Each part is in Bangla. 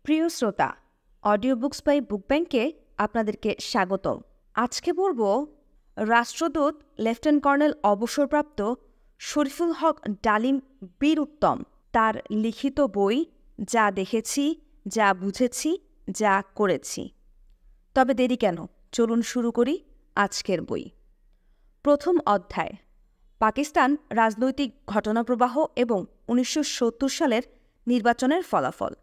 প্রিয় শ্রোতা, অডিও বুকস বাই বুক ব্যাংকে আপনাদেরকে স্বাগতম। আজকে বলবো রাষ্ট্রদূত লেফটেন্যান্ট কর্নেল অবসরপ্রাপ্ত শরীফুল হক ডালিম বীর উত্তম তার লিখিত বই যা দেখেছি, যা বুঝেছি, যা করেছি। তবে দেরি কেন, চলুন শুরু করি আজকের বই। প্রথম অধ্যায়, পাকিস্তান রাজনৈতিক ঘটনাপ্রবাহ এবং 1970 সালের নির্বাচনের ফলাফল।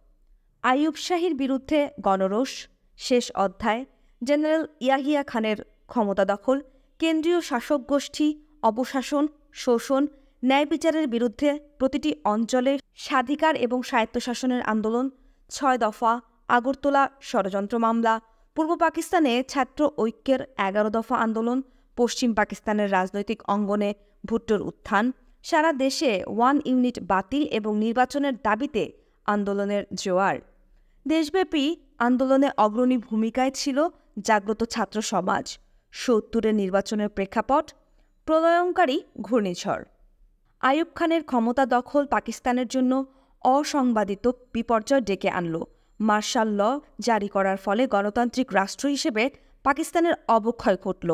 আইয়ুব শাহীর বিরুদ্ধে গণরোষ। শেষ অধ্যায়, জেনারেল ইয়াহিয়া খানের ক্ষমতা দখল, কেন্দ্রীয় শাসক গোষ্ঠী, অপশাসন, শোষণ, ন্যায় বিচারের বিরুদ্ধে প্রতিটি অঞ্চলে স্বাধিকার এবং স্বায়ত্তশাসনের আন্দোলন, 6 দফা, আগরতলা ষড়যন্ত্র মামলা, পূর্ব পাকিস্তানে ছাত্র ঐক্যের 11 দফা আন্দোলন, পশ্চিম পাকিস্তানের রাজনৈতিক অঙ্গনে ভুট্টোর উত্থান, সারা দেশে 1 ইউনিট বাতিল এবং নির্বাচনের দাবিতে আন্দোলনের জোয়ার। দেশব্যাপী আন্দোলনে অগ্রণী ভূমিকায় ছিল জাগ্রত ছাত্র সমাজ। 70-এর নির্বাচনের প্রেক্ষাপট, প্রলয়ঙ্কারী ঘূর্ণিঝড়। আইয়ুব খানের ক্ষমতা দখল পাকিস্তানের জন্য অসংবাদিত বিপর্যয় ডেকে আনল। মার্শাল ল জারি করার ফলে গণতান্ত্রিক রাষ্ট্র হিসেবে পাকিস্তানের অবক্ষয় ঘটল।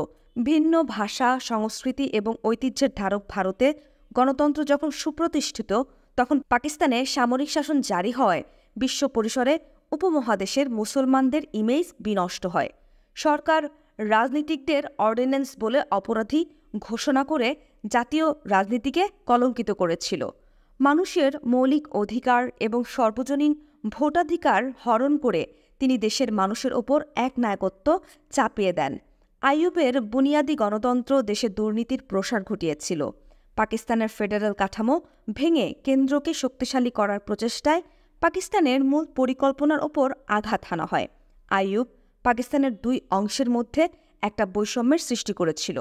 ভিন্ন ভাষা, সংস্কৃতি এবং ঐতিহ্যের ধারক ভারতে গণতন্ত্র যখন সুপ্রতিষ্ঠিত, তখন পাকিস্তানে সামরিক শাসন জারি হওয়ায় বিশ্ব পরিসরে উপমহাদেশের মুসলমানদের ইমেজ বিনষ্ট হয়। সরকার রাজনীতিকদের অর্ডিন্যান্স বলে অপরাধী ঘোষণা করে জাতীয় রাজনীতিকে কলঙ্কিত করেছিল। মানুষের মৌলিক অধিকার এবং সর্বজনীন ভোটাধিকার হরণ করে তিনি দেশের মানুষের ওপর একনায়কত্ব চাপিয়ে দেন। আইয়ুবের বুনিয়াদী গণতন্ত্র দেশে দুর্নীতির প্রসার ঘটিয়েছিল। পাকিস্তানের ফেডারেল কাঠামো ভেঙে কেন্দ্রকে শক্তিশালী করার প্রচেষ্টায় পাকিস্তানের মূল পরিকল্পনার ওপর আঘাত হানা হয়। আইয়ুব পাকিস্তানের 2 অংশের মধ্যে একটা বৈষম্যের সৃষ্টি করেছিল।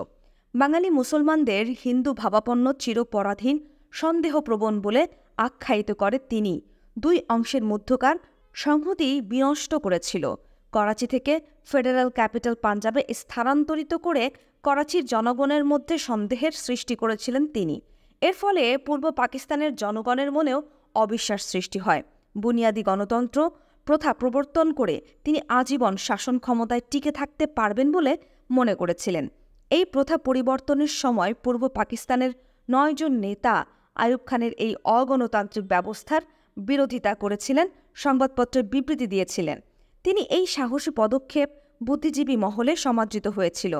বাঙালি মুসলমানদের হিন্দু ভাবাপন্ন, চিরপরাধীন, সন্দেহপ্রবণ বলে আখ্যায়িত করে তিনি 2 অংশের মধ্যকার সংহতি বিনষ্ট করেছিল। করাচি থেকে ফেডারেল ক্যাপিটাল পাঞ্জাবে স্থানান্তরিত করে করাচির জনগণের মধ্যে সন্দেহের সৃষ্টি করেছিলেন তিনি। এর ফলে পূর্ব পাকিস্তানের জনগণের মনেও অবিশ্বাস সৃষ্টি হয়। বুনিয়াদী গণতন্ত্র প্রথা প্রবর্তন করে তিনি আজীবন শাসন ক্ষমতায় টিকে থাকতে পারবেন বলে মনে করেছিলেন। এই প্রথা পরিবর্তনের সময় পূর্ব পাকিস্তানের 9 জন নেতা আইয়ুব খানের এই অগণতান্ত্রিক ব্যবস্থার বিরোধিতা করেছিলেন, সংবাদপত্রের বিবৃতি দিয়েছিলেন। তিনি এই সাহসী পদক্ষেপ বুদ্ধিজীবী মহলে সমাদৃত হয়েছিল।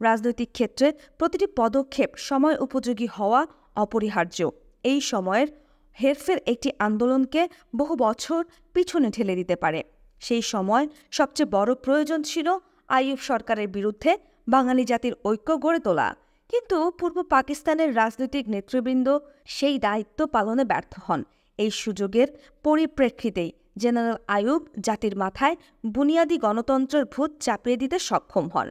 রাজনৈতিক ক্ষেত্রে প্রতিটি পদক্ষেপ সময় উপযোগী হওয়া অপরিহার্য। এই সময়ের হেরফের একটি আন্দোলনকে বহু বছর পিছনে ঠেলে দিতে পারে। সেই সময় সবচেয়ে বড় প্রয়োজন ছিল আইয়ুব সরকারের বিরুদ্ধে বাঙালি জাতির ঐক্য গড়ে তোলা। কিন্তু পূর্ব পাকিস্তানের রাজনৈতিক নেতৃবৃন্দ সেই দায়িত্ব পালনে ব্যর্থ হন। এই সুযোগের পরিপ্রেক্ষিতেই জেনারেল আইয়ুব জাতির মাথায় বুনিয়াদী গণতন্ত্রের ভূত চাপিয়ে দিতে সক্ষম হন।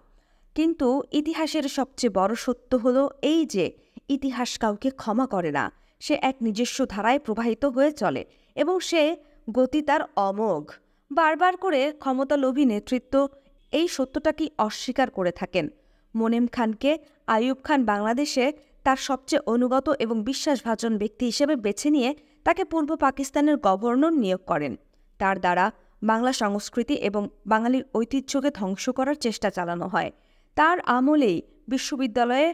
কিন্তু ইতিহাসের সবচেয়ে বড় সত্য হলো এই যে ইতিহাস কাউকে ক্ষমা করে না। সে এক নিজস্ব ধারায় প্রবাহিত হয়ে চলে এবং সে গতি তার অমোঘ। বারবার করে ক্ষমতালোভী নেতৃত্ব এই সত্যটাকে অস্বীকার করে থাকেন। মোনেম খানকে আইয়ুব খান বাংলাদেশে তার সবচেয়ে অনুগত এবং বিশ্বাসভাজন ব্যক্তি হিসেবে বেছে নিয়ে তাকে পূর্ব পাকিস্তানের গভর্নর নিয়োগ করেন। তার দ্বারা বাংলা সংস্কৃতি এবং বাঙালির ঐতিহ্যকে ধ্বংস করার চেষ্টা চালানো হয়। তার আমলেই বিশ্ববিদ্যালয়ে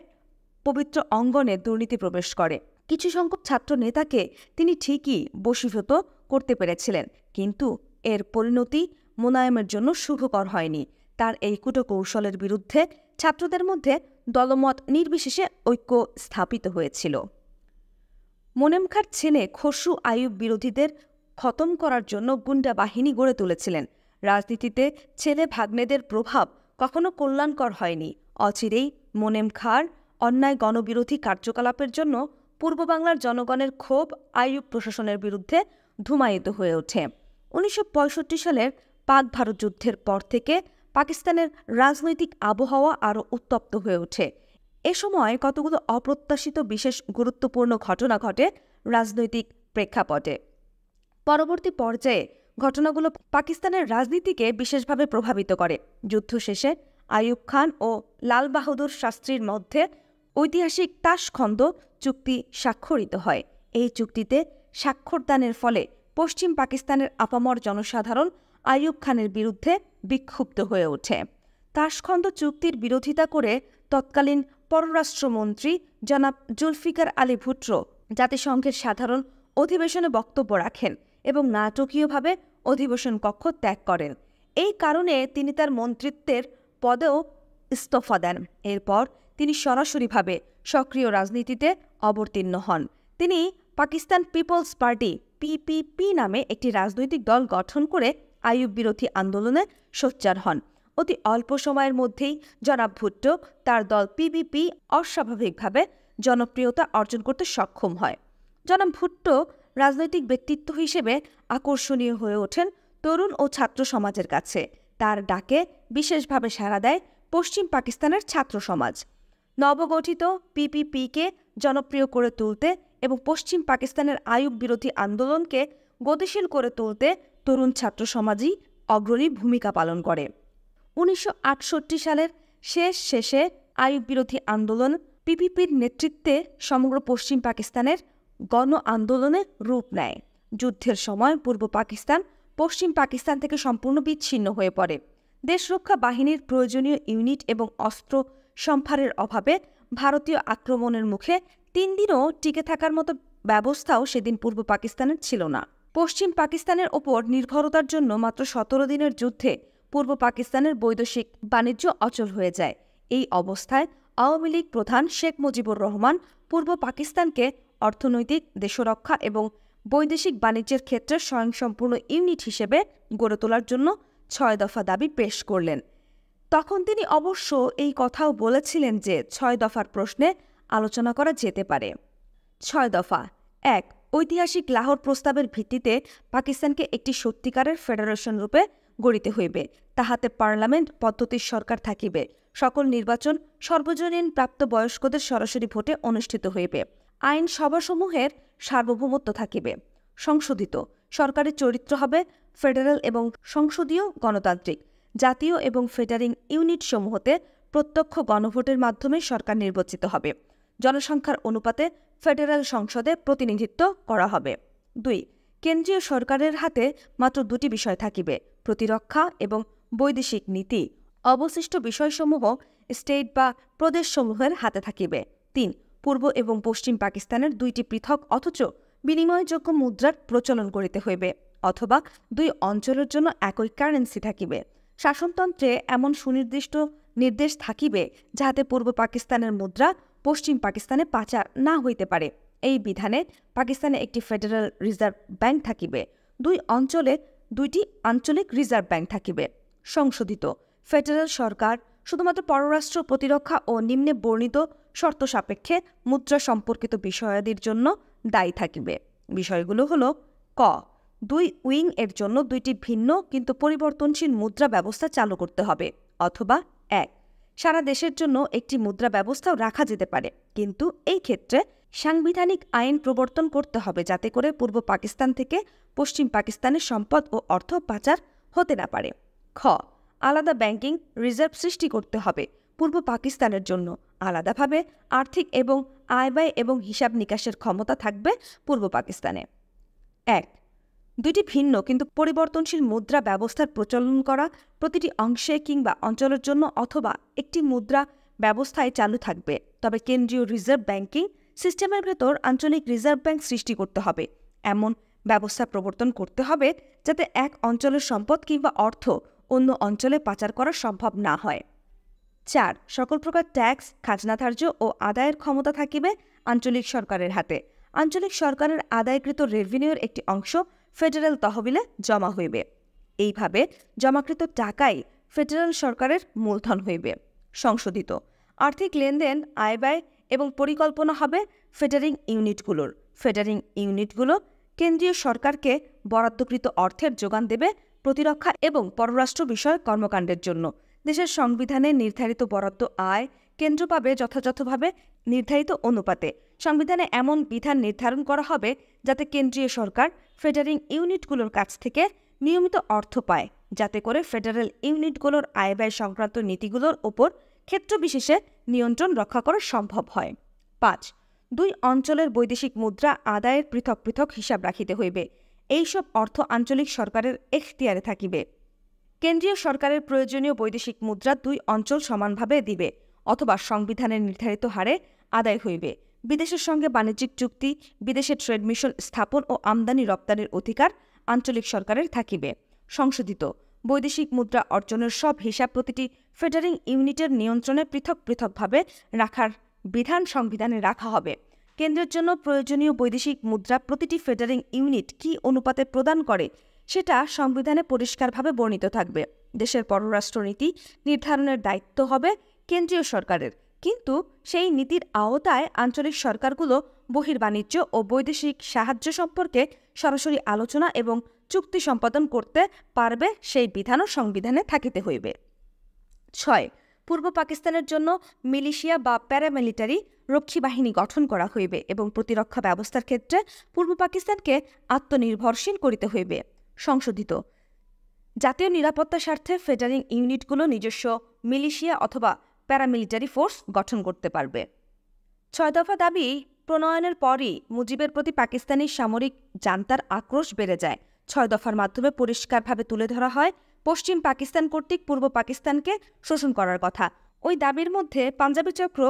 পবিত্র অঙ্গনে দুর্নীতি প্রবেশ করে। কিছু সংখ্যক ছাত্র নেতাকে তিনি ঠিকই বশীভূত করতে পেরেছিলেন, কিন্তু এর পরিণতি মোনায়েমের জন্য শুভকর হয়নি। তার এই কূটকৌশলের বিরুদ্ধে ছাত্রদের মধ্যে দলমত নির্বিশেষে ঐক্য স্থাপিত হয়েছিল। মোনেম খাঁর ছেলে খসরু আইয়ুব বিরোধীদের খতম করার জন্য গুন্ডা বাহিনী গড়ে তুলেছিলেন। রাজনীতিতে ছেলে ভাগ্নেদের প্রভাব কখনো কল্যাণকর হয়নি। অচিরেই মোনেম খাঁর অন্যায় গণবিরোধী কার্যকলাপের জন্য পূর্ব বাংলার জনগণের ক্ষোভ আইয়ুব প্রশাসনের বিরুদ্ধে ধূমায়িত হয়ে ওঠে। 1965 সালের পাক ভারত যুদ্ধের পর থেকে পাকিস্তানের রাজনৈতিক আবহাওয়া আরও উত্তপ্ত হয়ে ওঠে। এ সময় কতগুলো অপ্রত্যাশিত বিশেষ গুরুত্বপূর্ণ ঘটনা ঘটে রাজনৈতিক প্রেক্ষাপটে। পরবর্তী পর্যায়ে ঘটনাগুলো পাকিস্তানের রাজনীতিকে বিশেষভাবে প্রভাবিত করে। যুদ্ধ শেষে আইয়ুব খান ও লাল বাহাদুর শাস্ত্রীর মধ্যে ঐতিহাসিক তাশখন্দ চুক্তি স্বাক্ষরিত হয়। এই চুক্তিতে স্বাক্ষরদানের ফলে পশ্চিম পাকিস্তানের আপামর জনসাধারণ আইয়ুব খানের বিরুদ্ধে বিক্ষুব্ধ হয়ে ওঠে। তাশখন্দ চুক্তির বিরোধিতা করে তৎকালীন পররাষ্ট্রমন্ত্রী জনাব জুলফিকার আলী ভুট্টো জাতিসংঘের সাধারণ অধিবেশনে বক্তব্য রাখেন এবং নাটকীয়ভাবে অধিবেশন কক্ষ ত্যাগ করেন। এই কারণে তিনি তার মন্ত্রিত্বের পদেও ইস্তফা দেন। এরপর তিনি সরাসরিভাবে সক্রিয় রাজনীতিতে অবতীর্ণ হন। তিনি পাকিস্তান পিপলস পার্টি পিপিপি নামে একটি রাজনৈতিক দল গঠন করে আইয়ুব বিরোধী আন্দোলনে সোচ্চার হন। অতি অল্প সময়ের মধ্যেই জনাব ভুট্টো তার দল পিপিপি অস্বাভাবিকভাবে জনপ্রিয়তা অর্জন করতে সক্ষম হয়। জনাব ভুট্টো রাজনৈতিক ব্যক্তিত্ব হিসেবে আকর্ষণীয় হয়ে ওঠেন তরুণ ও ছাত্র সমাজের কাছে। তার ডাকে বিশেষভাবে সাড়া দেয় পশ্চিম পাকিস্তানের ছাত্র সমাজ। নবগঠিত পিপিপিকে জনপ্রিয় করে তুলতে এবং পশ্চিম পাকিস্তানের আইয়ুব বিরোধী আন্দোলনকে গতিশীল করে তুলতে তরুণ ছাত্র সমাজই অগ্রণী ভূমিকা পালন করে। 1968 সালের শেষে আইয়ুব বিরোধী আন্দোলন পিপিপির নেতৃত্বে সমগ্র পশ্চিম পাকিস্তানের গণ আন্দোলনে রূপ নেয়। যুদ্ধের সময় পূর্ব পাকিস্তান পশ্চিম পাকিস্তান থেকে সম্পূর্ণ বিচ্ছিন্ন হয়ে পড়ে। দেশরক্ষা বাহিনীর প্রয়োজনীয় ইউনিট এবং অস্ত্র সম্ভারের অভাবে ভারতীয় আক্রমণের মুখে 3 দিনও টিকে থাকার মতো ব্যবস্থাও সেদিন পূর্ব পাকিস্তানের ছিল না। পশ্চিম পাকিস্তানের ওপর নির্ভরতার জন্য মাত্র 17 দিনের যুদ্ধে পূর্ব পাকিস্তানের বৈদেশিক বাণিজ্য অচল হয়ে যায়। এই অবস্থায় আওয়ামী লীগ প্রধান শেখ মুজিবুর রহমান পূর্ব পাকিস্তানকে অর্থনৈতিক, দেশরক্ষা এবং বৈদেশিক বাণিজ্যের ক্ষেত্রে স্বয়ংসম্পূর্ণ ইউনিট হিসেবে গড়ে তোলার জন্য 6 দফা দাবি পেশ করলেন। তখন তিনি অবশ্য এই কথাও বলেছিলেন যে 6 দফার প্রশ্নে আলোচনা করা যেতে পারে। 6 দফা। 1. ঐতিহাসিক লাহোর প্রস্তাবের ভিত্তিতে পাকিস্তানকে একটি সত্যিকারের ফেডারেশন রূপে গড়িতে হইবে। তাহাতে পার্লামেন্ট পদ্ধতির সরকার থাকিবে। সকল নির্বাচন সর্বজনীন প্রাপ্তবয়স্কদের সরাসরি ভোটে অনুষ্ঠিত হইবে। আইন সভাসমূহের সার্বভৌমত্ব থাকিবে। সংশোধিত সরকারের চরিত্র হবে ফেডারেল এবং সংসদীয় গণতান্ত্রিক। জাতীয় এবং ফেডারিং ইউনিটসমূহতে প্রত্যক্ষ গণভোটের মাধ্যমে সরকার নির্বাচিত হবে। জনসংখ্যার অনুপাতে ফেডারেল সংসদে প্রতিনিধিত্ব করা হবে। 2. কেন্দ্রীয় সরকারের হাতে মাত্র 2টি বিষয় থাকিবে, প্রতিরক্ষা এবং বৈদেশিক নীতি। অবশিষ্ট বিষয়সমূহ স্টেট বা প্রদেশসমূহের হাতে থাকিবে। 3. পূর্ব এবং পশ্চিম পাকিস্তানের 2টি পৃথক অথচ বিনিময়যোগ্য মুদ্রার প্রচলন করিতে হইবে, অথবা 2 অঞ্চলের জন্য একই কারেন্সি থাকিবে। শাসনতন্ত্রে এমন সুনির্দিষ্ট নির্দেশ থাকিবে যাহাতে পূর্ব পাকিস্তানের মুদ্রা পশ্চিম পাকিস্তানে পাচার না হইতে পারে। এই বিধানে পাকিস্তানে একটি ফেডারেল রিজার্ভ ব্যাংক থাকিবে। 2 অঞ্চলে 2টি আঞ্চলিক রিজার্ভ ব্যাংক থাকিবে। সংশোধিত ফেডারেল সরকার শুধুমাত্র পররাষ্ট্র, প্রতিরক্ষা ও নিম্নে বর্ণিত শর্ত সাপেক্ষে মুদ্রা সম্পর্কিত বিষয়াদির জন্য দায়ী থাকিবে। বিষয়গুলো হল: ক. 2 উইং এর জন্য 2টি ভিন্ন কিন্তু পরিবর্তনশীল মুদ্রা ব্যবস্থা চালু করতে হবে, অথবা 1. সারা দেশের জন্য একটি মুদ্রা ব্যবস্থাও রাখা যেতে পারে, কিন্তু এই ক্ষেত্রে সাংবিধানিক আইন প্রবর্তন করতে হবে যাতে করে পূর্ব পাকিস্তান থেকে পশ্চিম পাকিস্তানের সম্পদ ও অর্থ পাচার হতে না পারে। খ. আলাদা ব্যাংকিং রিজার্ভ সৃষ্টি করতে হবে পূর্ব পাকিস্তানের জন্য। আলাদাভাবে আর্থিক এবং আয়-ব্যয় এবং হিসাব নিকাশের ক্ষমতা থাকবে পূর্ব পাকিস্তানে। 1. 2টি ভিন্ন কিন্তু পরিবর্তনশীল মুদ্রা ব্যবস্থার প্রচলন করা প্রতিটি অংশে কিংবা অঞ্চলের জন্য, অথবা একটি মুদ্রা ব্যবস্থায় চালু থাকবে, তবে কেন্দ্রীয় রিজার্ভ ব্যাংকিং সিস্টেমের ভেতর আঞ্চলিক রিজার্ভ ব্যাংক সৃষ্টি করতে হবে। এমন ব্যবস্থা প্রবর্তন করতে হবে যাতে এক অঞ্চলের সম্পদ কিংবা অর্থ অন্য অঞ্চলে পাচার করা সম্ভব না হয়। 4. সকল প্রকার ট্যাক্স, খাজনা ধার্য ও আদায়ের ক্ষমতা থাকিবে আঞ্চলিক সরকারের হাতে। আঞ্চলিক সরকারের আদায়কৃত রেভিনিউর একটি অংশ ফেডারেল তহবিলে জমা হইবে। এইভাবে জমাকৃত টাকাই ফেডারেল সরকারের মূলধন হইবে। সংশোধিত আর্থিক লেনদেন, আয়-ব্যয় এবং পরিকল্পনা হবে ফেডারিং ইউনিটগুলোর। ফেডারিং ইউনিটগুলো কেন্দ্রীয় সরকারকে বরাদ্দকৃত অর্থের যোগান দেবে প্রতিরক্ষা এবং পররাষ্ট্র বিষয়ক কর্মকাণ্ডের জন্য। দেশের সংবিধানে নির্ধারিত বরাদ্দ আয় কেন্দ্র পাবে যথাযথভাবে নির্ধারিত অনুপাতে। সংবিধানে এমন বিধান নির্ধারণ করা হবে যাতে কেন্দ্রীয় সরকার ফেডারিং ইউনিটগুলোর কাছ থেকে নিয়মিত অর্থ পায়, যাতে করে ফেডারেল ইউনিটগুলোর আয়-ব্যয় সংক্রান্ত নীতিগুলোর ওপর ক্ষেত্রবিশেষে নিয়ন্ত্রণ রক্ষা করা সম্ভব হয়। 5. 2 অঞ্চলের বৈদেশিক মুদ্রা আদায়ের পৃথক পৃথক হিসাব রাখিতে হইবে। এইসব অর্থ আঞ্চলিক সরকারের এখতিয়ারে থাকিবে। কেন্দ্রীয় সরকারের প্রয়োজনীয় বৈদেশিক মুদ্রা 2 অঞ্চল সমানভাবে দিবে অথবা সংবিধানের নির্ধারিত হারে আদায় হইবে। বিদেশের সঙ্গে বাণিজ্যিক চুক্তি, বিদেশে ট্রেড মিশন স্থাপন ও আমদানি রপ্তানির অধিকার আঞ্চলিক সরকারের থাকিবে। সংশোধিত বৈদেশিক মুদ্রা অর্জনের সব হিসাব প্রতিটি ফেডারিং ইউনিটের নিয়ন্ত্রণে পৃথক পৃথকভাবে রাখার বিধান সংবিধানে রাখা হবে। কেন্দ্রের জন্য প্রয়োজনীয় বৈদেশিক মুদ্রা প্রতিটি ফেডারিং ইউনিট কী অনুপাতে প্রদান করে সেটা সংবিধানে পরিষ্কারভাবে বর্ণিত থাকবে। দেশের পররাষ্ট্রনীতি নির্ধারণের দায়িত্ব হবে কেন্দ্রীয় সরকারের, কিন্তু সেই নীতির আওতায় আঞ্চলিক সরকারগুলো বহির্বাণিজ্য ও বৈদেশিক সাহায্য সম্পর্কে সরাসরি আলোচনা এবং চুক্তি সম্পাদন করতে পারবে, সেই বিধানও সংবিধানে থাকিতে হইবে। 6. পূর্ব পাকিস্তানের জন্য মিলিশিয়া বা প্যারামিলিটারি রক্ষী বাহিনী গঠন করা হইবে এবং প্রতিরক্ষা ব্যবস্থার ক্ষেত্রে পূর্ব পাকিস্তানকে আত্মনির্ভরশীল করিতে হইবে। সংশোধিত জাতীয় নিরাপত্তার স্বার্থে ফেডারিং ইউনিটগুলো নিজস্ব মিলিশিয়া অথবা প্যারামিলিটারি ফোর্স গঠন করতে পারবে। 6 দফা দাবি প্রণয়নের পরই মুজিবের প্রতি পাকিস্তানি সামরিক জান্তার আক্রোশ বেড়ে যায়। 6 দফার মাধ্যমে পরিষ্কারভাবে তুলে ধরা হয় পশ্চিম পাকিস্তান কর্তৃক পূর্ব পাকিস্তানকে শোষণ করার কথা। ওই দাবির মধ্যে পাঞ্জাবি চক্র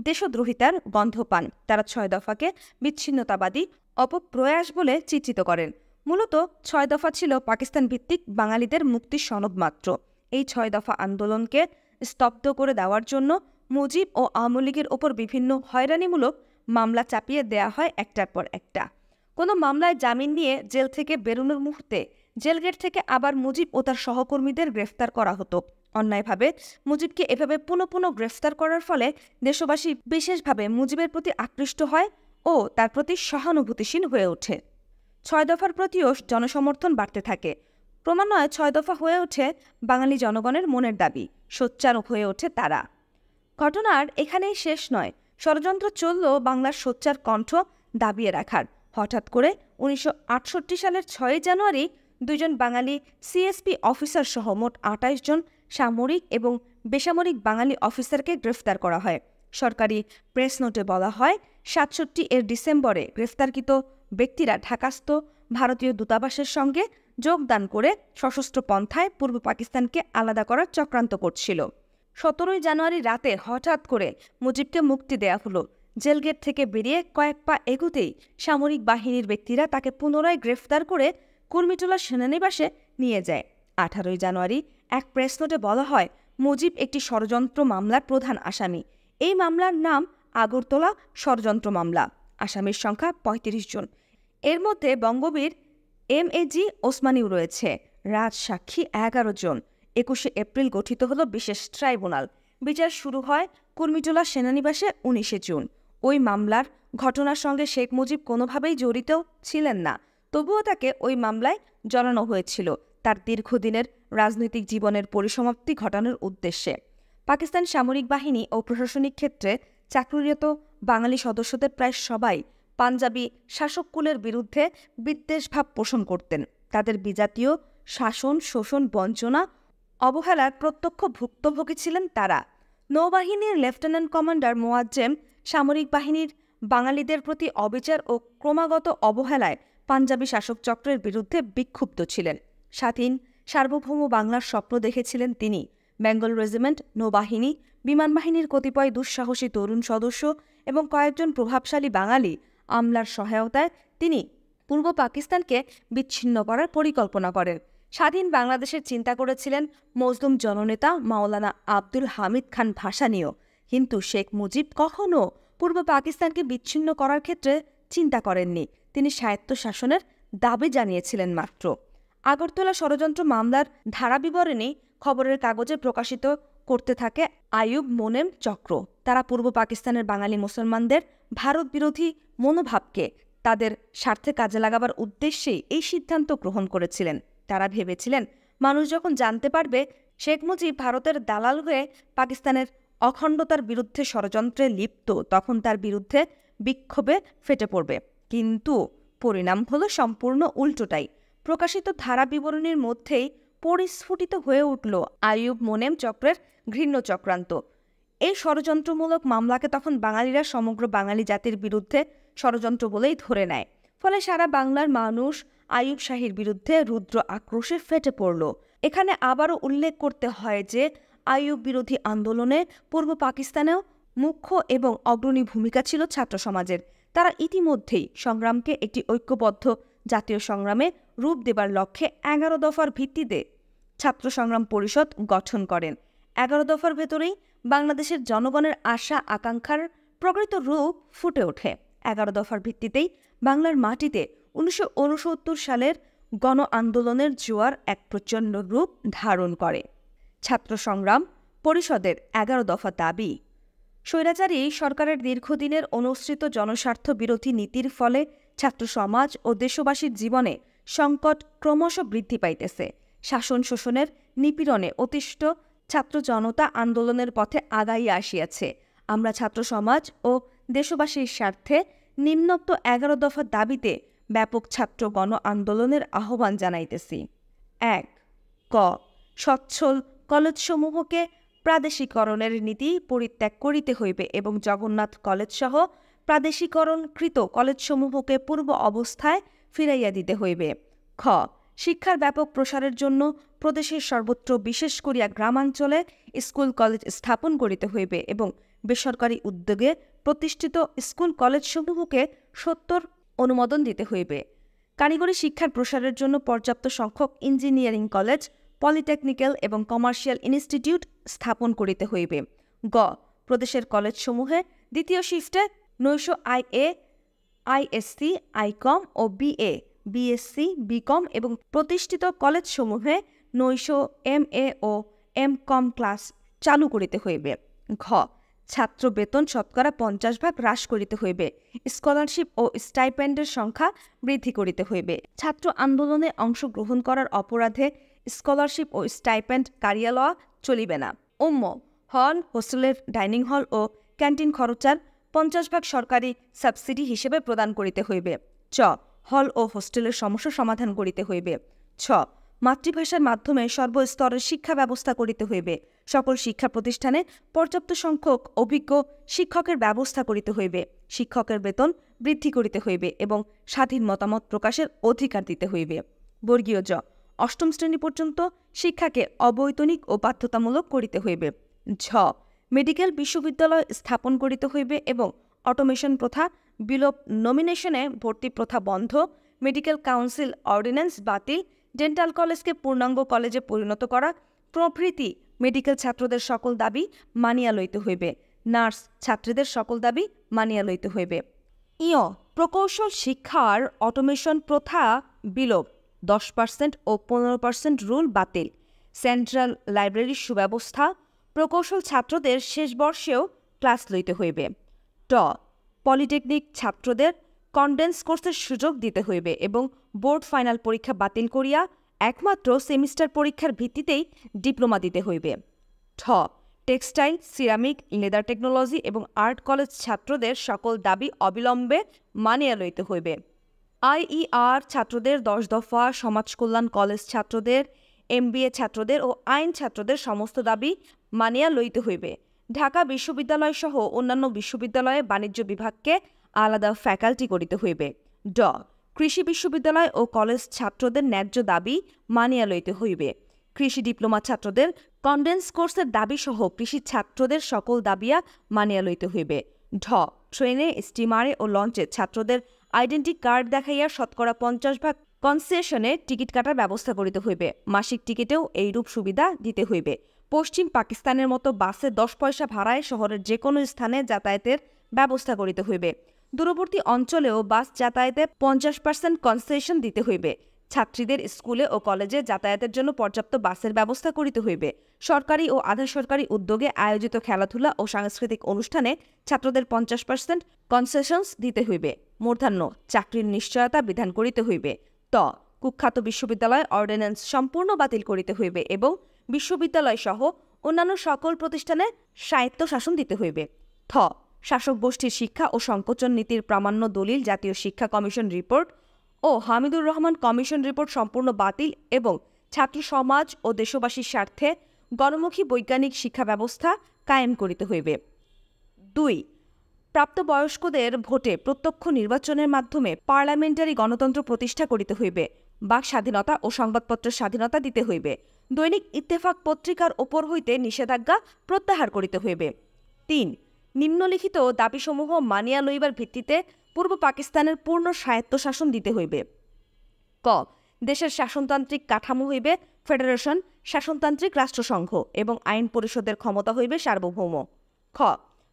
দেশদ্রোহিতার গন্ধ পান। তারা 6 দফাকে বিচ্ছিন্নতাবাদী অপপ্রয়াস বলে চিত্রিত করেন। মূলত 6 দফা ছিল পাকিস্তান ভিত্তিক বাঙালিদের মুক্তির সনদ মাত্র। এই 6 দফা আন্দোলনকে স্তব্ধ করে দেওয়ার জন্য মুজিব ও আওয়ামী লীগের ওপর বিভিন্ন হয়রানিমূলক মামলা চাপিয়ে দেয়া হয় একটার পর একটা। কোনো মামলায় জামিন নিয়ে জেল থেকে বেরোনোর মুহূর্তে জেলগেট থেকে আবার মুজিব ও তার সহকর্মীদের গ্রেফতার করা হতো। অন্যায়ভাবে মুজিবকে এভাবে পুনঃ পুনঃ গ্রেফতার করার ফলে দেশবাসী বিশেষভাবে মুজিবের প্রতি আকৃষ্ট হয় ও তার প্রতি সহানুভূতিশীল হয়ে ওঠে। 6 দফার প্রতিও জনসমর্থন বাড়তে থাকে। ক্রমান্বয়ে 6 দফা হয়ে ওঠে বাঙালি জনগণের মনের দাবি, সোচ্চার হয়ে ওঠে তারা। ঘটনার এখানেই শেষ নয়। ষড়যন্ত্র চলল বাংলার সোচ্চার কণ্ঠ দাবিয়ে রাখার। হঠাৎ করে 1968 সালের 6 জানুয়ারি 2 জন বাঙালি সিএসপি অফিসার সহ মোট 28 জন সামরিক এবং বেসামরিক বাঙালি অফিসারকে গ্রেফতার করা হয়। সরকারি প্রেস নোটে বলা হয়, 67 ডিসেম্বরে গ্রেফতারকৃত ব্যক্তিরা ঢাকাস্থ ভারতীয় দূতাবাসের সঙ্গে যোগদান করে সশস্ত্র পন্থায় পূর্ব পাকিস্তানকে আলাদা করার চক্রান্ত করছিল। 17 জানুয়ারি রাতে হঠাৎ করে মুজিবকে মুক্তি দেয়া হলো। জেলগেট থেকে বেরিয়ে কয়েক পা এগুতেই সামরিক বাহিনীর ব্যক্তিরা তাকে পুনরায় গ্রেফতার করে কুর্মিটোলা সেনানিবাসে নিয়ে যায়। 18 জানুয়ারি এক প্রেস নোটে বলা হয়, মুজিব একটি ষড়যন্ত্র মামলার প্রধান আসামি। এই মামলার নাম আগরতলা ষড়যন্ত্র মামলা। আসামির সংখ্যা 35 জন। এর মধ্যে বঙ্গবীর MAG ওসমানীও রয়েছে। রাজসাক্ষী 11 জন। 21 এপ্রিল গঠিত হল বিশেষ ট্রাইব্যুনাল। বিচার শুরু হয় কুর্মিটোলা সেনানিবাসে 19 জুন। ওই মামলার ঘটনার সঙ্গে শেখ মুজিব কোনোভাবেই জড়িত ছিলেন না, তবুও তাকে ওই মামলায় জড়ানো হয়েছিল তার দীর্ঘদিনের রাজনৈতিক জীবনের পরিসমাপ্তি ঘটানোর উদ্দেশ্যে। পাকিস্তান সামরিক বাহিনী ও প্রশাসনিক ক্ষেত্রে চাকরিরত বাঙালি সদস্যদের প্রায় সবাই পাঞ্জাবি শাসককুলের বিরুদ্ধে বিদ্বেষভাব পোষণ করতেন। তাদের বিজাতীয় শাসন, শোষণ, বঞ্চনা, অবহেলার প্রত্যক্ষ ভুক্তভোগী ছিলেন তারা। নৌবাহিনীর লেফটেন্যান্ট কমান্ডার মোয়াজ্জেম সামরিক বাহিনীর বাঙালিদের প্রতি অবিচার ও ক্রমাগত অবহেলায় পাঞ্জাবি শাসক চক্রের বিরুদ্ধে বিক্ষুব্ধ ছিলেন। স্বাধীন সার্বভৌম বাংলার স্বপ্ন দেখেছিলেন তিনি। বেঙ্গল রেজিমেন্ট, নৌবাহিনী, বিমান বাহিনীর কতিপয় দুঃসাহসী তরুণ সদস্য এবং কয়েকজন প্রভাবশালী বাঙালি আমলার সহায়তায় তিনি পূর্ব পাকিস্তানকে বিচ্ছিন্ন করার পরিকল্পনা করেন। স্বাধীন বাংলাদেশের চিন্তা করেছিলেন মজলুম জননেতা মাওলানা আব্দুল হামিদ খান ভাসানীও, কিন্তু শেখ মুজিব কখনও পূর্ব পাকিস্তানকে বিচ্ছিন্ন করার ক্ষেত্রে চিন্তা করেননি। তিনি স্বায়ত্তশাসনের দাবি জানিয়েছিলেন মাত্র। আগরতলা ষড়যন্ত্র মামলার ধারাবিবরণী খবরের কাগজে প্রকাশিত করতে থাকে আইয়ুব মোনেম চক্র। তারা পূর্ব পাকিস্তানের বাঙালি মুসলমানদের ভারত বিরোধী মনোভাবকে তাদের স্বার্থে কাজে লাগাবার উদ্দেশ্যেই এই সিদ্ধান্ত গ্রহণ করেছিলেন। তারা ভেবেছিলেন, মানুষ যখন জানতে পারবে শেখ মুজিব ভারতের দালাল হয়ে পাকিস্তানের অখণ্ডতার বিরুদ্ধে ষড়যন্ত্রে লিপ্ত, তখন তার বিরুদ্ধে বিক্ষোভে ফেটে পড়বে। কিন্তু পরিণাম হলো সম্পূর্ণ উল্টোটাই। প্রকাশিত ধারা বিবরণীর মধ্যেই পরিস্ফুটিত হয়ে উঠল আইয়ুব মোনেম চক্রের ঘৃণ্য চক্রান্ত। এই ষড়যন্ত্রমূলক মামলাকে তখন বাঙালিরা সমগ্র বাঙালি জাতির বিরুদ্ধে ষড়যন্ত্র বলেই ধরে নেয়। ফলে সারা বাংলার মানুষ আইয়ুব শাহীর বিরুদ্ধে রুদ্র আক্রোশে ফেটে পড়ল। এখানে আবারও উল্লেখ করতে হয় যে আইয়ুব বিরোধী আন্দোলনে পূর্ব পাকিস্তানেও মুখ্য এবং অগ্রণী ভূমিকা ছিল ছাত্র সমাজের। তারা ইতিমধ্যেই সংগ্রামকে একটি ঐক্যবদ্ধ জাতীয় সংগ্রামে রূপ দেবার লক্ষ্যে 11 দফার ভিত্তিতে ছাত্র সংগ্রাম পরিষদ গঠন করেন। 11 দফার ভেতরেই বাংলাদেশের জনগণের আশা আকাঙ্ক্ষার প্রকৃত রূপ ফুটে ওঠে। 11 দফার ভিত্তিতেই বাংলার মাটিতে 1969 সালের গণ আন্দোলনের জোয়ার এক প্রচণ্ড রূপ ধারণ করে। ছাত্র সংগ্রাম পরিষদের 11 দফা দাবি: স্বৈরাচারী সরকারের দীর্ঘদিনের অনুসৃত জনস্বার্থ বিরোধী নীতির ফলে ছাত্র সমাজ ও দেশবাসীর জীবনে সংকট ক্রমশ বৃদ্ধি পাইতেছে। শাসন শোষণের নিপীড়নে অতিষ্ঠ ছাত্র জনতা আন্দোলনের পথে আগাইয়া আসিয়াছে। আমরা ছাত্র সমাজ ও দেশবাসীর স্বার্থে নিম্নোক্ত 11 দফা দাবিতে ব্যাপক ছাত্র গণ আন্দোলনের আহ্বান জানাইতেছি। 1. ক. সচ্ছল কলেজসমূহকে প্রাদেশিকরণের নীতি পরিত্যাগ করিতে হইবে এবং জগন্নাথ কলেজসহ প্রাদেশিকরণকৃত কলেজসমূহকে পূর্ব অবস্থায় ফিরাইয়া দিতে হইবে। খ. শিক্ষার ব্যাপক প্রসারের জন্য প্রদেশের সর্বত্র বিশেষ করিয়া গ্রামাঞ্চলে স্কুল কলেজ স্থাপন করিতে হইবে এবং বেসরকারি উদ্যোগে প্রতিষ্ঠিত স্কুল কলেজসমূহকে সত্বর অনুমোদন দিতে হইবে। কারিগরি শিক্ষার প্রসারের জন্য পর্যাপ্ত সংখ্যক ইঞ্জিনিয়ারিং কলেজ, পলিটেকনিক্যাল এবং কমার্শিয়াল ইনস্টিটিউট স্থাপন করিতে হইবে। গ. প্রদেশের কলেজসমূহে দ্বিতীয় শিফটে 900 IA, ISC, ICOM ও BA, BSc, BCom এবং প্রতিষ্ঠিত কলেজসমূহে 900 MA ও MCom ক্লাস চালু করিতে হইবে। ঘ. ছাত্র বেতন শতকরা 50% হ্রাস করিতে হইবে। স্কলারশিপ ও স্টাইপেন্ডের সংখ্যা বৃদ্ধি করিতে হইবে। ছাত্র আন্দোলনে অংশগ্রহণ করার অপরাধে স্কলারশিপ ও স্টাইপেন্ড কারিয়া লওয়া চলিবে না। হল, হোস্টেলের ডাইনিং হল ও ক্যান্টিন খরচার 50% সরকারি সাবসিডি হিসেবে প্রদান করিতে হইবে। চ. হল ও হোস্টেলের সমস্যা সমাধান করিতে হইবে। ছ. মাতৃভাষার মাধ্যমে সর্বস্তরের শিক্ষা ব্যবস্থা করিতে হইবে। সকল শিক্ষা প্রতিষ্ঠানে পর্যাপ্ত সংখ্যক অভিজ্ঞ শিক্ষকের ব্যবস্থা করিতে হইবে। শিক্ষকের বেতন বৃদ্ধি করিতে হইবে এবং স্বাধীন মতামত প্রকাশের অধিকার দিতে হইবে। বর্গীয় জ. অষ্টম শ্রেণী পর্যন্ত শিক্ষাকে অবৈতনিক ও বাধ্যতামূলক করিতে হইবে। ঝ. মেডিকেল বিশ্ববিদ্যালয় স্থাপন করিতে হইবে এবং অটোমেশন প্রথা বিলোপ, নমিনেশনে ভর্তি প্রথা বন্ধ, মেডিকেল কাউন্সিল অর্ডিন্যান্স বাতিল, ডেন্টাল কলেজকে পূর্ণাঙ্গ কলেজে পরিণত করা প্রভৃতি মেডিকেল ছাত্রদের সকল দাবি মানিয়া লইতে হইবে। নার্স ছাত্রীদের সকল দাবি মানিয়া লইতে হইবে। ইয়. প্রকৌশল শিক্ষার অটোমেশন প্রথা বিলোপ, 10% ও 15% রুল বাতিল, সেন্ট্রাল লাইব্রেরির সুব্যবস্থা, প্রকৌশল ছাত্রদের শেষ বর্ষেও ক্লাস লইতে হইবে। ট. পলিটেকনিক ছাত্রদের কনডেন্স কোর্সের সুযোগ দিতে হইবে এবং বোর্ড ফাইনাল পরীক্ষা বাতিল করিয়া একমাত্র সেমিস্টার পরীক্ষার ভিত্তিতেই ডিপ্লোমা দিতে হইবে। ঠ. টেক্সটাইল, সিরামিক, লেদার টেকনোলজি এবং আর্ট কলেজ ছাত্রদের সকল দাবি অবিলম্বে মানিয়া লইতে হইবে। IER ছাত্রদের 10 দফা, সমাজ কল্যাণ কলেজ ছাত্রদের, MBA ছাত্রদের ও আইন ছাত্রদের সমস্ত দাবি মানিয়া লইতে হইবে। ঢাকা বিশ্ববিদ্যালয় সহ অন্যান্য বিশ্ববিদ্যালয়ে বাণিজ্য বিভাগকে আলাদা ফ্যাকাল্টি করিতে হইবে। ড. কৃষি বিশ্ববিদ্যালয় ও কলেজ ছাত্রদের ন্যায্য দাবি মানিয়া লইতে হইবে। কৃষি ডিপ্লোমা ছাত্রদের কনডেন্স কোর্সের দাবি সহ কৃষি ছাত্রদের সকল দাবিয়া মানিয়া লইতে হইবে। ঢ. ট্রেনে, স্টিমারে ও লঞ্চে ছাত্রদের আইডেন্টি কার্ড দেখাইয়া শতকরা 50% কনসেশনে টিকিট কাটার ব্যবস্থা করিতে হইবে। মাসিক টিকিটেও এইরূপ সুবিধা দিতে হইবে। পশ্চিম পাকিস্তানের মতো বাসে 10 পয়সা ভাড়ায় শহরের যে কোনো স্থানে যাতায়াতের ব্যবস্থা করিতে হইবে। দূরবর্তী অঞ্চলেও বাস যাতায়াতে 50% কনসেশন দিতে হইবে। ছাত্রীদের স্কুলে ও কলেজে যাতায়াতের জন্য পর্যাপ্ত বাসের ব্যবস্থা করিতে হইবে। সরকারি ও আধা সরকারি উদ্যোগে আয়োজিত খেলাধুলা ও সাংস্কৃতিক অনুষ্ঠানে ছাত্রদের 50% কনসেশনস দিতে হইবে। মূর্ধন্য চাকরির নিশ্চয়তা বিধান করিতে হইবে। ত. কুখ্যাত বিশ্ববিদ্যালয় অর্ডিন্যান্স সম্পূর্ণ বাতিল করিতে হইবে এবং বিশ্ববিদ্যালয় সহ অন্যান্য সকল প্রতিষ্ঠানে স্বায়ত্ত শাসন দিতে হইবে। থ. শাসক গোষ্ঠীর শিক্ষা ও সংকোচন নীতির প্রামাণ্য দলিল, জাতীয় শিক্ষা কমিশন রিপোর্ট ও হামিদুর রহমান কমিশন রিপোর্ট সম্পূর্ণ বাতিল এবং ছাত্র সমাজ ও দেশবাসীর স্বার্থে গণমুখী বৈজ্ঞানিক শিক্ষা ব্যবস্থা কায়েম করিতে হইবে। 2. প্রাপ্তবয়স্কদের ভোটে প্রত্যক্ষ নির্বাচনের মাধ্যমে পার্লামেন্টারি গণতন্ত্র প্রতিষ্ঠা করিতে হইবে। বাক স্বাধীনতা ও সংবাদপত্রের স্বাধীনতা দিতে হইবে। দৈনিক ইত্তেফাক পত্রিকার ওপর হইতে নিষেধাজ্ঞা প্রত্যাহার করিতে হইবে। ৩ নিম্নলিখিত দাবিসমূহ মানিয়া লইবার ভিত্তিতে পূর্ব পাকিস্তানের পূর্ণ স্বায়ত্তশাসন দিতে হইবে। ক দেশের শাসনতান্ত্রিক কাঠামো হইবে ফেডারেশন, শাসনতান্ত্রিক রাষ্ট্রসংঘ এবং আইন পরিষদের ক্ষমতা হইবে সার্বভৌম। খ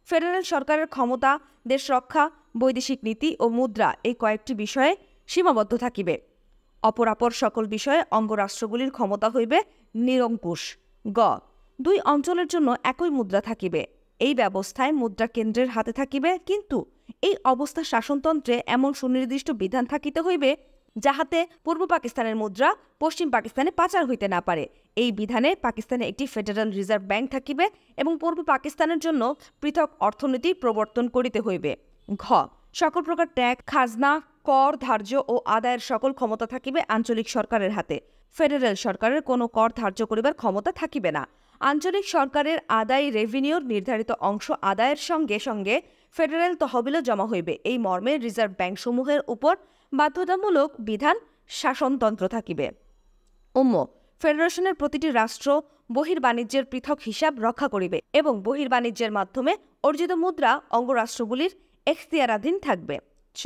ফেডারেল সরকারের ক্ষমতা দেশ রক্ষা, বৈদেশিক নীতি ও মুদ্রা এই কয়েকটি বিষয়ে সীমাবদ্ধ থাকিবে। অপরাপর সকল বিষয়ে অঙ্গরাষ্ট্রগুলির ক্ষমতা হইবে নিরঙ্কুশ। গ 2 অঞ্চলের জন্য একই মুদ্রা থাকিবে। এই ব্যবস্থায় মুদ্রা কেন্দ্রের হাতে থাকিবে, কিন্তু এই অবস্থা শাসনতন্ত্রে এমন সুনির্দিষ্ট বিধান থাকিতে হইবে যাহাতে পূর্ব পাকিস্তানের মুদ্রা পশ্চিম পাকিস্তানে পাচার হইতে না পারে। এই বিধানে পাকিস্তানে একটি ফেডারেল রিজার্ভ ব্যাংক থাকিবে এবং পূর্ব পাকিস্তানের জন্য পৃথক অর্থনীতি প্রবর্তন করিতে হইবে। ঘ সকল প্রকার ট্যাক্স, খাজনা, কর ধার্য ও আদায়ের সকল ক্ষমতা থাকিবে আঞ্চলিক সরকারের হাতে। ফেডারেল সরকারের কোনো কর ধার্য করিবার ক্ষমতা থাকিবে না। আঞ্চলিক সরকারের আদায় রেভিনিউর নির্ধারিত অংশ আদায়ের সঙ্গে সঙ্গে ফেডারেল তহবিলে জমা হইবে। এই মর্মে রিজার্ভ ব্যাংকসমূহের উপর বাধ্যতামূলক বিধান শাসনতন্ত্র থাকিবে। ফেডারেশনের প্রতিটি রাষ্ট্র বহির্বাণিজ্যের পৃথক হিসাব রক্ষা করিবে এবং বহির্বাণিজ্যের মাধ্যমে অর্জিত মুদ্রা অঙ্গরাষ্ট্রগুলির এখতিয়ারাধীন থাকবে। চ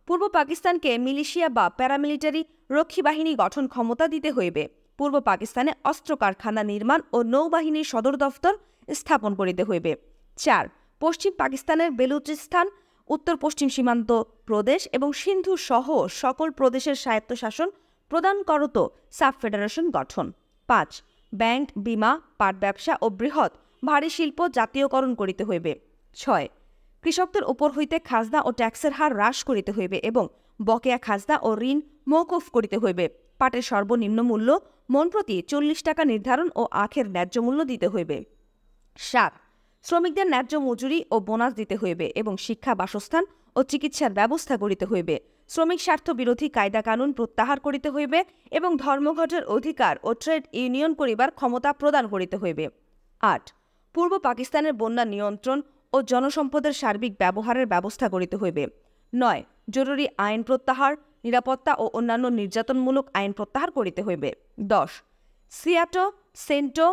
পূর্ব পাকিস্তানকে মিলিশিয়া বা প্যারামিলিটারি রক্ষী বাহিনী গঠন ক্ষমতা দিতে হইবে। পূর্ব পাকিস্তানে অস্ত্র কারখানা নির্মাণ ও নৌবাহিনীর সদর দফতর স্থাপন করিতে হইবে। 4 পশ্চিম পাকিস্তানের বেলুচিস্তান, উত্তর পশ্চিম সীমান্ত প্রদেশ এবং সিন্ধু সহ সকল প্রদেশের স্বায়ত্তশাসন প্রদান করত সাব ফেডারেশন গঠন। 5 ব্যাংক, বীমা, পাট ব্যবসা ও বৃহৎ ভারী শিল্প জাতীয়করণ করিতে হইবে। 6 কৃষকদের উপর হইতে খাজনা ও ট্যাক্সের হার হ্রাস করিতে হইবে এবং বকেয়া খাজনা ও ঋণ মওকুফ করিতে হইবে। পাটের সর্বনিম্ন মূল্য মণ প্রতি 40 টাকা নির্ধারণ ও আখের ন্যায্য মূল্য দিতে হইবে। 7 শ্রমিকদের ন্যায্য মজুরি ও বোনাস দিতে হইবে এবং শিক্ষা, বাসস্থান ও চিকিৎসার ব্যবস্থা করিতে হইবে। শ্রমিক স্বার্থ বিরোধী কায়দা কানুন প্রত্যাহার করিতে হইবে এবং ধর্মঘটের অধিকার ও ট্রেড ইউনিয়ন করিবার ক্ষমতা প্রদান করিতে হইবে। 8 পূর্ব পাকিস্তানের বন্যা নিয়ন্ত্রণ ও জনসম্পদের সার্বিক ব্যবহারের ব্যবস্থা করিতে হইবে। 9 জরুরি আইন প্রত্যাহার, নিরাপত্তা ও অন্যান্য নির্যাতনমূলক আইন প্রত্যাহার করিতে হইবে। 10 সিয়াটো, সেন্টো,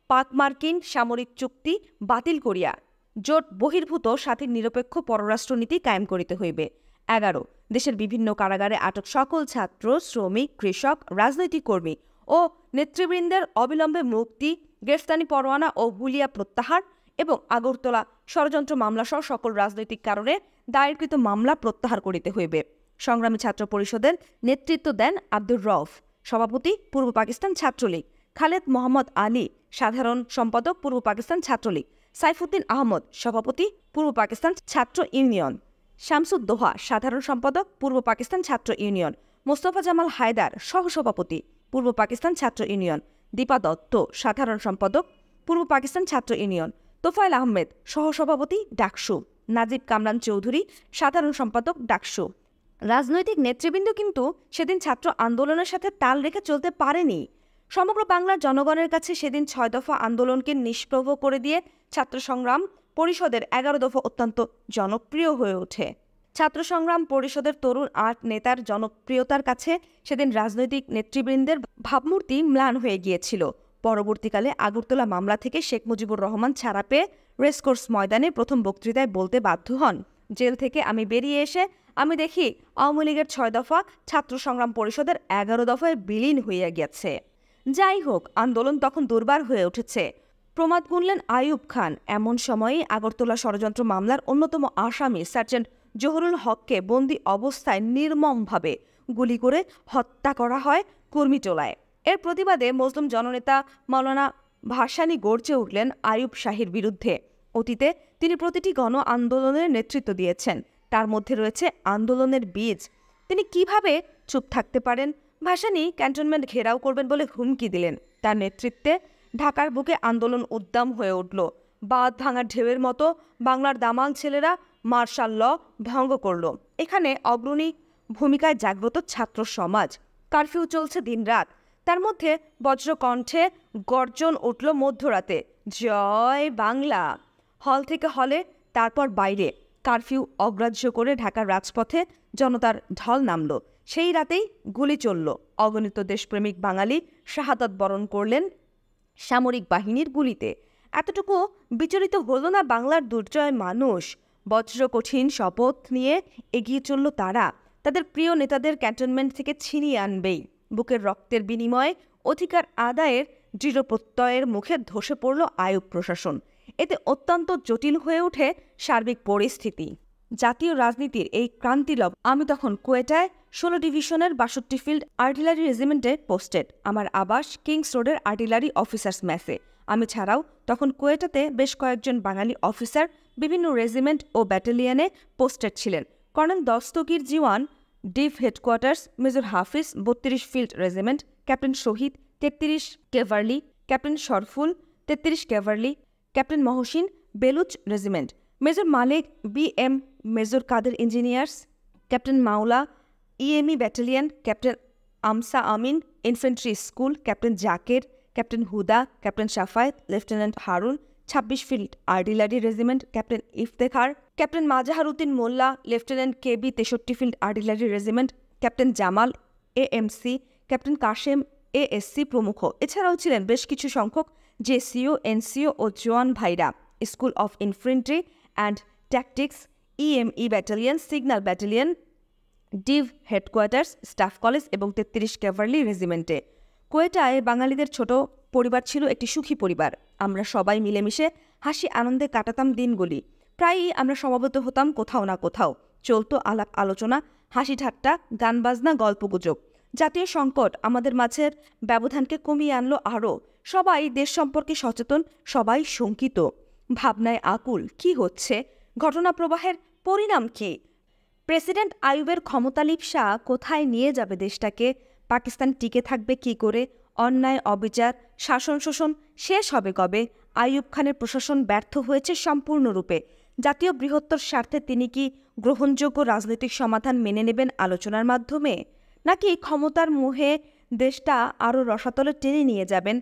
পাক মার্কিন সামরিক চুক্তি বাতিল করিয়া জোট বহির্ভূত স্বাধীন নিরপেক্ষ পররাষ্ট্রনীতি কায়েম করিতে হইবে। 11 দেশের বিভিন্ন কারাগারে আটক সকল ছাত্র, শ্রমিক, কৃষক, রাজনৈতিক কর্মী ও নেতৃবৃন্দের অবিলম্বে মুক্তি, গ্রেফতারি পরোয়ানা ও হুলিয়া প্রত্যাহার এবং আগরতলা ষড়যন্ত্র মামলাসহ সকল রাজনৈতিক কারণে দায়েরকৃত মামলা প্রত্যাহার করিতে হইবে। সংগ্রামী ছাত্র পরিষদের নেতৃত্ব দেন আব্দুর রউফ, সভাপতি পূর্ব পাকিস্তান ছাত্রলীগ; খালেদ মোহাম্মদ আলী, সাধারণ সম্পাদক পূর্ব পাকিস্তান ছাত্রলীগ; সাইফুদ্দিন আহমদ, সভাপতি পূর্ব পাকিস্তান ছাত্র ইউনিয়ন; শামসুদ্দোহা, সাধারণ সম্পাদক পূর্ব পাকিস্তান ছাত্র ইউনিয়ন; মোস্তফা জামাল হায়দার, সহসভাপতি পূর্ব পাকিস্তান ছাত্র ইউনিয়ন; দীপা দত্ত, সাধারণ সম্পাদক পূর্ব পাকিস্তান ছাত্র ইউনিয়ন; তোফায়েল আহমেদ, সহসভাপতি ডাকসু; নাজিব কামরান চৌধুরী, সাধারণ সম্পাদক ডাকসু। রাজনৈতিক নেতৃবৃন্দ কিন্তু সেদিন ছাত্র আন্দোলনের সাথে তাল রেখে চলতে পারেনি। সমগ্র বাংলার জনগণের কাছে সেদিন 6 দফা আন্দোলনকে নিষ্প্রভ করে দিয়ে ছাত্র সংগ্রাম পরিষদের 11 দফা অত্যন্ত জনপ্রিয় হয়ে ওঠে। ছাত্র সংগ্রাম পরিষদের তরুণ 8 নেতার জনপ্রিয়তার কাছে সেদিন রাজনৈতিক নেতৃবৃন্দের ভাবমূর্তি ম্লান হয়ে গিয়েছিল। পরবর্তীকালে আগরতলা মামলা থেকে শেখ মুজিবুর রহমান ছাড়া পেয়ে রেসকোর্স ময়দানে প্রথম বক্তৃতায় বলতে বাধ্য হন, জেল থেকে আমি বেরিয়ে এসে আমি দেখি আওয়ামী লীগের 6 দফা ছাত্র সংগ্রাম পরিষদের 11 দফায় বিলীন হইয়া গেছে। যাই হোক, আন্দোলন তখন দুর্বার হয়ে উঠেছে। প্রমাদ গুনলেন আইয়ুব খান। এমন সময়েই আগরতলা ষড়যন্ত্র মামলার অন্যতম আসামি সার্জেন্ট জহুরুল হককে বন্দী অবস্থায় নির্মমভাবে গুলি করে হত্যা করা হয় কর্মীটোলায়। এর প্রতিবাদে মুসলিম জননেতা মাওলানা ভাসানী গর্জে উঠলেন আইয়ুব শাহীর বিরুদ্ধে। অতীতে তিনি প্রতিটি গণ আন্দোলনের নেতৃত্ব দিয়েছেন, তার মধ্যে রয়েছে আন্দোলনের বীজ। তিনি কিভাবে চুপ থাকতে পারেন? ভাসানী ক্যান্টনমেন্ট ঘেরাও করবেন বলে হুমকি দিলেন। তার নেতৃত্বে ঢাকার বুকে আন্দোলন উদ্দাম হয়ে উঠল। বাঁধ ভাঙার ঢেউয়ের মতো বাংলার দামাল ছেলেরা মার্শাল ল ভঙ্গ করল। এখানে অগ্রণী ভূমিকায় জাগ্রত ছাত্র সমাজ। কারফিউ চলছে দিনরাত, তার মধ্যে বজ্রকণ্ঠে গর্জন উঠল মধ্যরাতে, জয় বাংলা! হল থেকে হলে, তারপর বাইরে। কারফিউ অগ্রাহ্য করে ঢাকার রাজপথে জনতার ঢল নামল। সেই রাতেই গুলি চলল। অগণিত দেশপ্রেমিক বাঙালি শাহাদাত বরণ করলেন সামরিক বাহিনীর গুলিতে। এতটুকু বিচলিত হলো না বাংলার দুর্জয় মানুষ। বজ্র কঠিন শপথ নিয়ে এগিয়ে চলল তারা, তাদের প্রিয় নেতাদের ক্যান্টনমেন্ট থেকে ছিনিয়ে আনবেই। বুকের রক্তের বিনিময়ে অধিকার আদায়ের দৃঢ় প্রত্যয়ের মুখে ধসে পড়ল আইয়ুব প্রশাসন। এতে অত্যন্ত জটিল হয়ে ওঠে সার্বিক পরিস্থিতি। জাতীয় রাজনীতির এই ক্রান্তিলগ্ন। আমি তখন কোয়েটায় 16 ডিভিশনের 62 ফিল্ড আর্টিলারি রেজিমেন্টে পোস্টেড। আমার আবাস কিংস রোডের আর্টিলারি অফিসার্স মেসে। আমি ছাড়াও তখন কোয়েটাতে বেশ কয়েকজন বাঙালি অফিসার বিভিন্ন রেজিমেন্ট ও ব্যাটালিয়নে পোস্টেড ছিলেন। Colonel Dastagir G one div headquarters, major Hafiz 32 field regiment, captain Shahid 33 cavalry, captain Sharful 33 cavalry, captain Mohsin Baluch regiment, major Malik BM, major Kader engineers, captain Maula EME battalion, captain Amsa Amin infantry school, captain Zaker, captain Huda, captain Shafayet, lieutenant Harun 26 field artillery regiment, captain Iftekhar, captain Mazahar Uddin Mollah, lieutenant KB 63 field artillery regiment, captain Jamal AMC, captain Kashem ASC প্রমুখ। এছাড়াও ছিলেন বেশ কিছু সংখ্যক JCO, NCO ও জওয়ান ভাইরা। School of infantry and tactics, EME battalion, signal battalion, Depp headquarters, staff college এবং 33 ক্যাভারলি রেজিমেন্টে। কোয়েটায় বাঙালিদের ছোট পরিবার ছিল একটি সুখী পরিবার। আমরা সবাই মিলেমিশে হাসি আনন্দে কাটাতাম দিনগুলি। প্রায়ই আমরা সমবেত হতাম কোথাও না কোথাও। চলতো আলাপ আলোচনা, হাসি ঠাট্টা, গান বাজনা, গল্পগুজব। জাতীয় সংকট আমাদের মাঝের ব্যবধানকে কমিয়ে আনলো আরও। সবাই দেশ সম্পর্কে সচেতন, সবাই শঙ্কিত, ভাবনায় আকুল। কি হচ্ছে? ঘটনা প্রবাহের পরিণাম কি? প্রেসিডেন্ট আইয়ুবের ক্ষমতালিপ্সা কোথায় নিয়ে যাবে দেশটাকে? পাকিস্তান টিকে থাকবে কি করে? অন্যায়, অবিচার, শাসন শোষণ শেষ হবে কবে? আইয়ুব খানের প্রশাসন ব্যর্থ হয়েছে সম্পূর্ণরূপে। জাতীয় বৃহত্তর স্বার্থে তিনি কি গ্রহণযোগ্য রাজনৈতিক সমাধান মেনে নেবেন আলোচনার মাধ্যমে, নাকি ক্ষমতার মোহে দেশটা আরও রসাতলে টেনে নিয়ে যাবেন?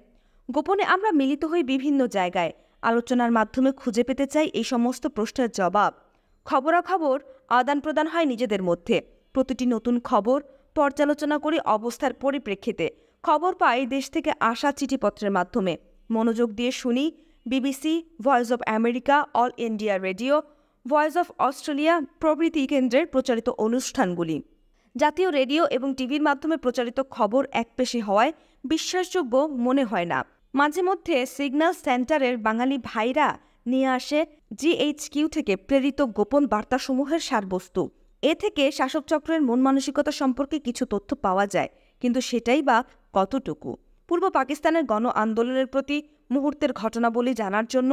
গোপনে আমরা মিলিত হই বিভিন্ন জায়গায়। আলোচনার মাধ্যমে খুঁজে পেতে চাই এই সমস্ত প্রশ্নের জবাব। খবরাখবর আদান প্রদান হয় নিজেদের মধ্যে। প্রতিটি নতুন খবর পর্যালোচনা করি অবস্থার পরিপ্রেক্ষিতে। খবর পাই দেশ থেকে আসা চিঠিপত্রের মাধ্যমে। মনোযোগ দিয়ে শুনি BBC, voice of America, all India radio, voice of Australia প্রভৃতি কেন্দ্রের প্রচারিত অনুষ্ঠানগুলি। জাতীয় রেডিও এবং টিভির মাধ্যমে প্রচারিত খবর একপেশে হওয়ায় বিশ্বাসযোগ্য মনে হয় না। মাঝে মধ্যে সিগন্যাল সেন্টারের বাঙালি ভাইরা নিয়ে আসে GHQ থেকে প্রেরিত গোপন বার্তাসমূহের সারবস্তু। এ থেকে শাসকচক্রের মন মানসিকতা সম্পর্কে কিছু তথ্য পাওয়া যায়, কিন্তু সেটাই বা কতটুকু? পূর্ব পাকিস্তানের গণ আন্দোলনের প্রতি মুহূর্তের ঘটনাবলী জানার জন্য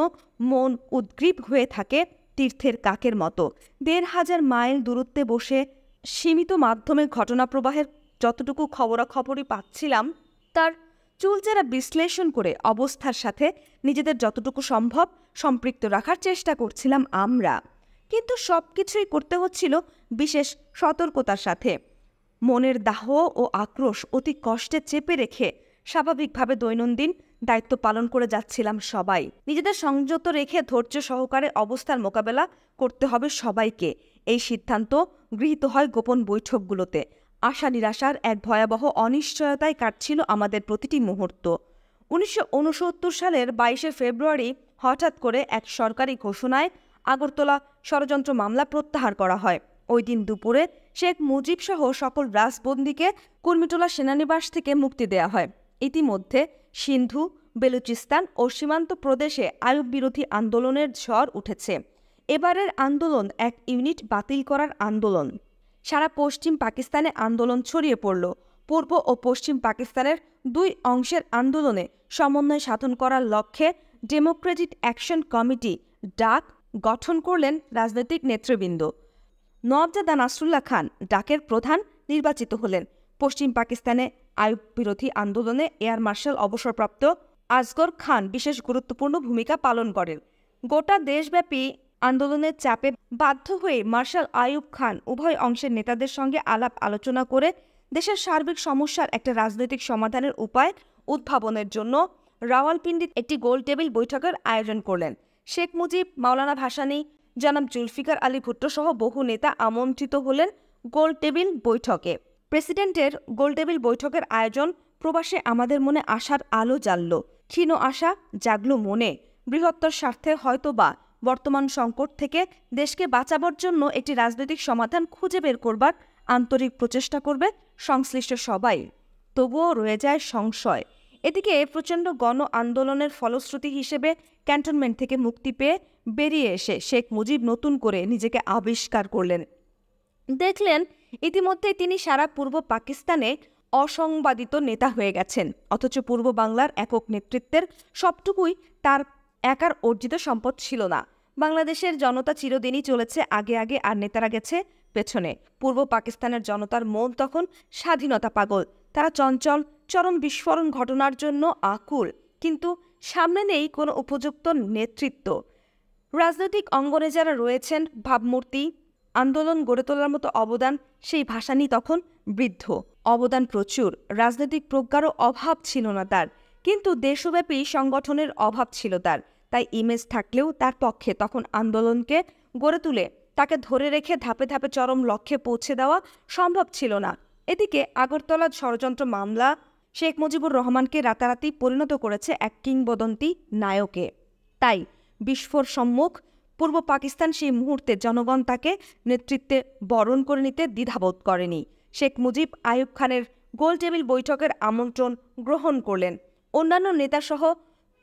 মন উদ্গ্রীব হয়ে থাকে তীর্থের কাকের মতো। ১,৫০০ মাইল দূরত্বে বসে সীমিত মাধ্যমে ঘটনাপ্রবাহের যতটুকু খবরাখবরই পাচ্ছিলাম, তার চুলচেরা বিশ্লেষণ করে অবস্থার সাথে নিজেদের যতটুকু সম্ভব সম্পৃক্ত রাখার চেষ্টা করছিলাম আমরা। কিন্তু সব কিছুই করতে হচ্ছিল বিশেষ সতর্কতার সাথে। মনের দাহ ও আক্রোশ অতি কষ্টে চেপে রেখে স্বাভাবিকভাবে দৈনন্দিন দায়িত্ব পালন করে যাচ্ছিলাম সবাই। নিজেদের সংযত রেখে ধৈর্য সহকারে অবস্থার মোকাবেলা করতে হবে সবাইকে। এই সিদ্ধান্ত গৃহীত হয় গোপন বৈঠকগুলোতে। আশা নিরাশার এক ভয়াবহ অনিশ্চয়তায় কাটছিল আমাদের প্রতিটি মুহূর্ত। 1969 সালের 22শে ফেব্রুয়ারি হঠাৎ করে এক সরকারি ঘোষণায় আগরতলা ষড়যন্ত্র মামলা প্রত্যাহার করা হয়। ওই দিন দুপুরে শেখ মুজিবসহ সকল রাজবন্দীকে কুর্মিটোলা সেনানিবাস থেকে মুক্তি দেয়া হয়। ইতিমধ্যে সিন্ধু, বেলুচিস্তান ও সীমান্ত প্রদেশে আইয়ুব বিরোধী আন্দোলনের ঝড় উঠেছে। এবারের আন্দোলন এক ইউনিট বাতিল করার আন্দোলন। সারা পশ্চিম পাকিস্তানে আন্দোলন ছড়িয়ে পড়ল। পূর্ব ও পশ্চিম পাকিস্তানের দুই অংশের আন্দোলনে সমন্বয় সাধন করার লক্ষ্যে ডেমোক্রেটিক অ্যাকশন কমিটি ডাক গঠন করলেন রাজনৈতিক নেতৃবৃন্দ। নওয়াবজাদা নাসরুল্লাহ খান ডাকের প্রধান নির্বাচিত হলেন। পশ্চিম পাকিস্তানে আইয়ুব বিরোধী আন্দোলনে এয়ার মার্শাল অবসরপ্রাপ্ত আসগর খান বিশেষ গুরুত্বপূর্ণ ভূমিকা পালন করেন। গোটা দেশব্যাপী আন্দোলনের চাপে বাধ্য হয়ে মার্শাল আইয়ুব খান উভয় অংশের নেতাদের সঙ্গে আলাপ আলোচনা করে দেশের সার্বিক সমস্যার একটা রাজনৈতিক সমাধানের উপায় উদ্ভাবনের জন্য রাওয়ালপিন্ডির একটি গোল টেবিল বৈঠকের আয়োজন করলেন। শেখ মুজিব, মাওলানা ভাসানী, জনাব জুলফিকার আলী ভুট্টো সহ বহু নেতা আমন্ত্রিত হলেন গোল টেবিল বৈঠকে। প্রেসিডেন্টের গোল টেবিল বৈঠকের আয়োজন প্রবাসে আমাদের মনে আশার আলো জ্বালল, ক্ষীণ আশা জাগলো মনে। বৃহত্তর স্বার্থে হয়তোবা বর্তমান সংকট থেকে দেশকে বাঁচাবার জন্য একটি রাজনৈতিক সমাধান খুঁজে বের করবার আন্তরিক প্রচেষ্টা করবে সংশ্লিষ্ট সবাই। তবুও রয়ে যায় সংশয়। এদিকে প্রচণ্ড গণ আন্দোলনের ফলশ্রুতি হিসেবে ক্যান্টনমেন্ট থেকে মুক্তি পেয়ে বেরিয়ে এসে শেখ মুজিব নতুন করে নিজেকে আবিষ্কার করলেন। দেখলেন ইতিমধ্যেই তিনি সারা পূর্ব পাকিস্তানে অসংবাদিত নেতা হয়ে গেছেন, অথচ পূর্ব বাংলার একক নেতৃত্বের সবটুকুই তার একার অর্জিত সম্পদ ছিল না। বাংলাদেশের জনতা চিরদিনই চলেছে আগে আগে, আর নেতারা গেছে পেছনে। পূর্ব পাকিস্তানের জনতার মন তখন স্বাধীনতা পাগল। তারা চঞ্চল, চরম বিস্ফোরণ ঘটনার জন্য আকুল, কিন্তু সামনে নেই কোনো উপযুক্ত নেতৃত্ব। রাজনৈতিক অঙ্গনে যারা রয়েছেন, ভাবমূর্তি, আন্দোলন গড়ে তোলার মতো অবদান, সেই ভাসানী তখন বৃদ্ধ। অবদান প্রচুর, রাজনৈতিক প্রজ্ঞারও অভাব ছিল না তার, কিন্তু দেশব্যাপী সংগঠনের অভাব ছিল তার। তাই ইমেজ থাকলেও তার পক্ষে তখন আন্দোলনকে গড়ে তুলে তাকে ধরে রেখে ধাপে ধাপে চরম লক্ষ্যে পৌঁছে দেওয়া সম্ভব ছিল না। এদিকে আগরতলার ষড়যন্ত্র মামলা শেখ মুজিবুর রহমানকে রাতারাতি পরিণত করেছে এক কিংবদন্তি নায়কে। তাই বিস্ফোর সম্মুখ পূর্ব পাকিস্তান সেই মুহূর্তে জনগণ তাকে নেতৃত্বে বরণ করে নিতে দ্বিধাবোধ করেনি। শেখ মুজিব আইয়ুব খানের গোলটেবিল বৈঠকের আমন্ত্রণ গ্রহণ করলেন। অন্যান্য নেতাসহ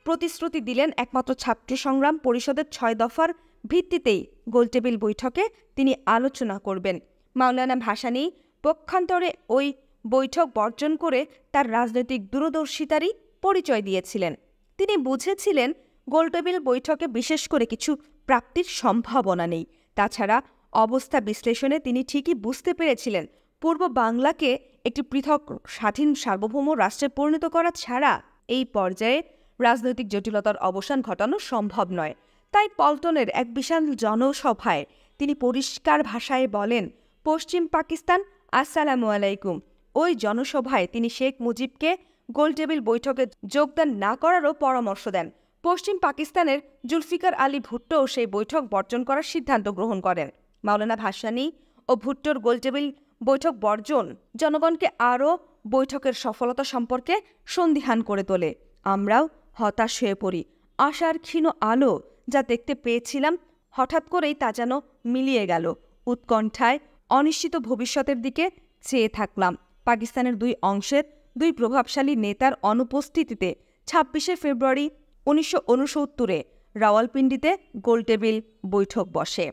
প্রতিশ্রুতি দিলেন একমাত্র ছাত্র সংগ্রাম পরিষদের ৬ দফার ভিত্তিতেই গোলটেবিল বৈঠকে তিনি আলোচনা করবেন। মাওলানা ভাসানী পক্ষান্তরে ওই বৈঠক বর্জন করে তার রাজনৈতিক দূরদর্শিতারই পরিচয় দিয়েছিলেন। তিনি বুঝেছিলেন গোলটেবিল বৈঠকে বিশেষ করে কিছু প্রাপ্তির সম্ভাবনা নেই। তাছাড়া অবস্থা বিশ্লেষণে তিনি ঠিকই বুঝতে পেরেছিলেন পূর্ব বাংলাকে একটি পৃথক স্বাধীন সার্বভৌম রাষ্ট্রে পরিণত করা ছাড়া এই পর্যায়ে রাজনৈতিক জটিলতার অবসান ঘটানো সম্ভব নয়। তাই পল্টনের এক বিশাল জনসভায় তিনি পরিষ্কার ভাষায় বলেন, পশ্চিম পাকিস্তান আসসালামু আলাইকুম। ওই জনসভায় তিনি শেখ মুজিবকে গোলটেবিল বৈঠকে যোগদান না করারও পরামর্শ দেন। পশ্চিম পাকিস্তানের জুলফিকার আলী ভুট্টো সেই বৈঠক বর্জন করার সিদ্ধান্ত গ্রহণ করেন। মাওলানা ভাসানী ও ভুট্টোর গোলটেবিল বৈঠক বর্জন জনগণকে আরও বৈঠকের সফলতা সম্পর্কে সন্দিহান করে তোলে। আমরাও হতাশ হয়ে পড়ি। আশার ক্ষীণ আলো যা দেখতে পেয়েছিলাম হঠাৎ করেই তা যেন মিলিয়ে গেল। উৎকণ্ঠায় অনিশ্চিত ভবিষ্যতের দিকে চেয়ে থাকলাম। পাকিস্তানের দুই অংশের দুই প্রভাবশালী নেতার অনুপস্থিতিতে ২৬শে ফেব্রুয়ারি ১৯৬৯ রাওয়ালপিন্ডিতে গোলটেবিল বৈঠক বসে।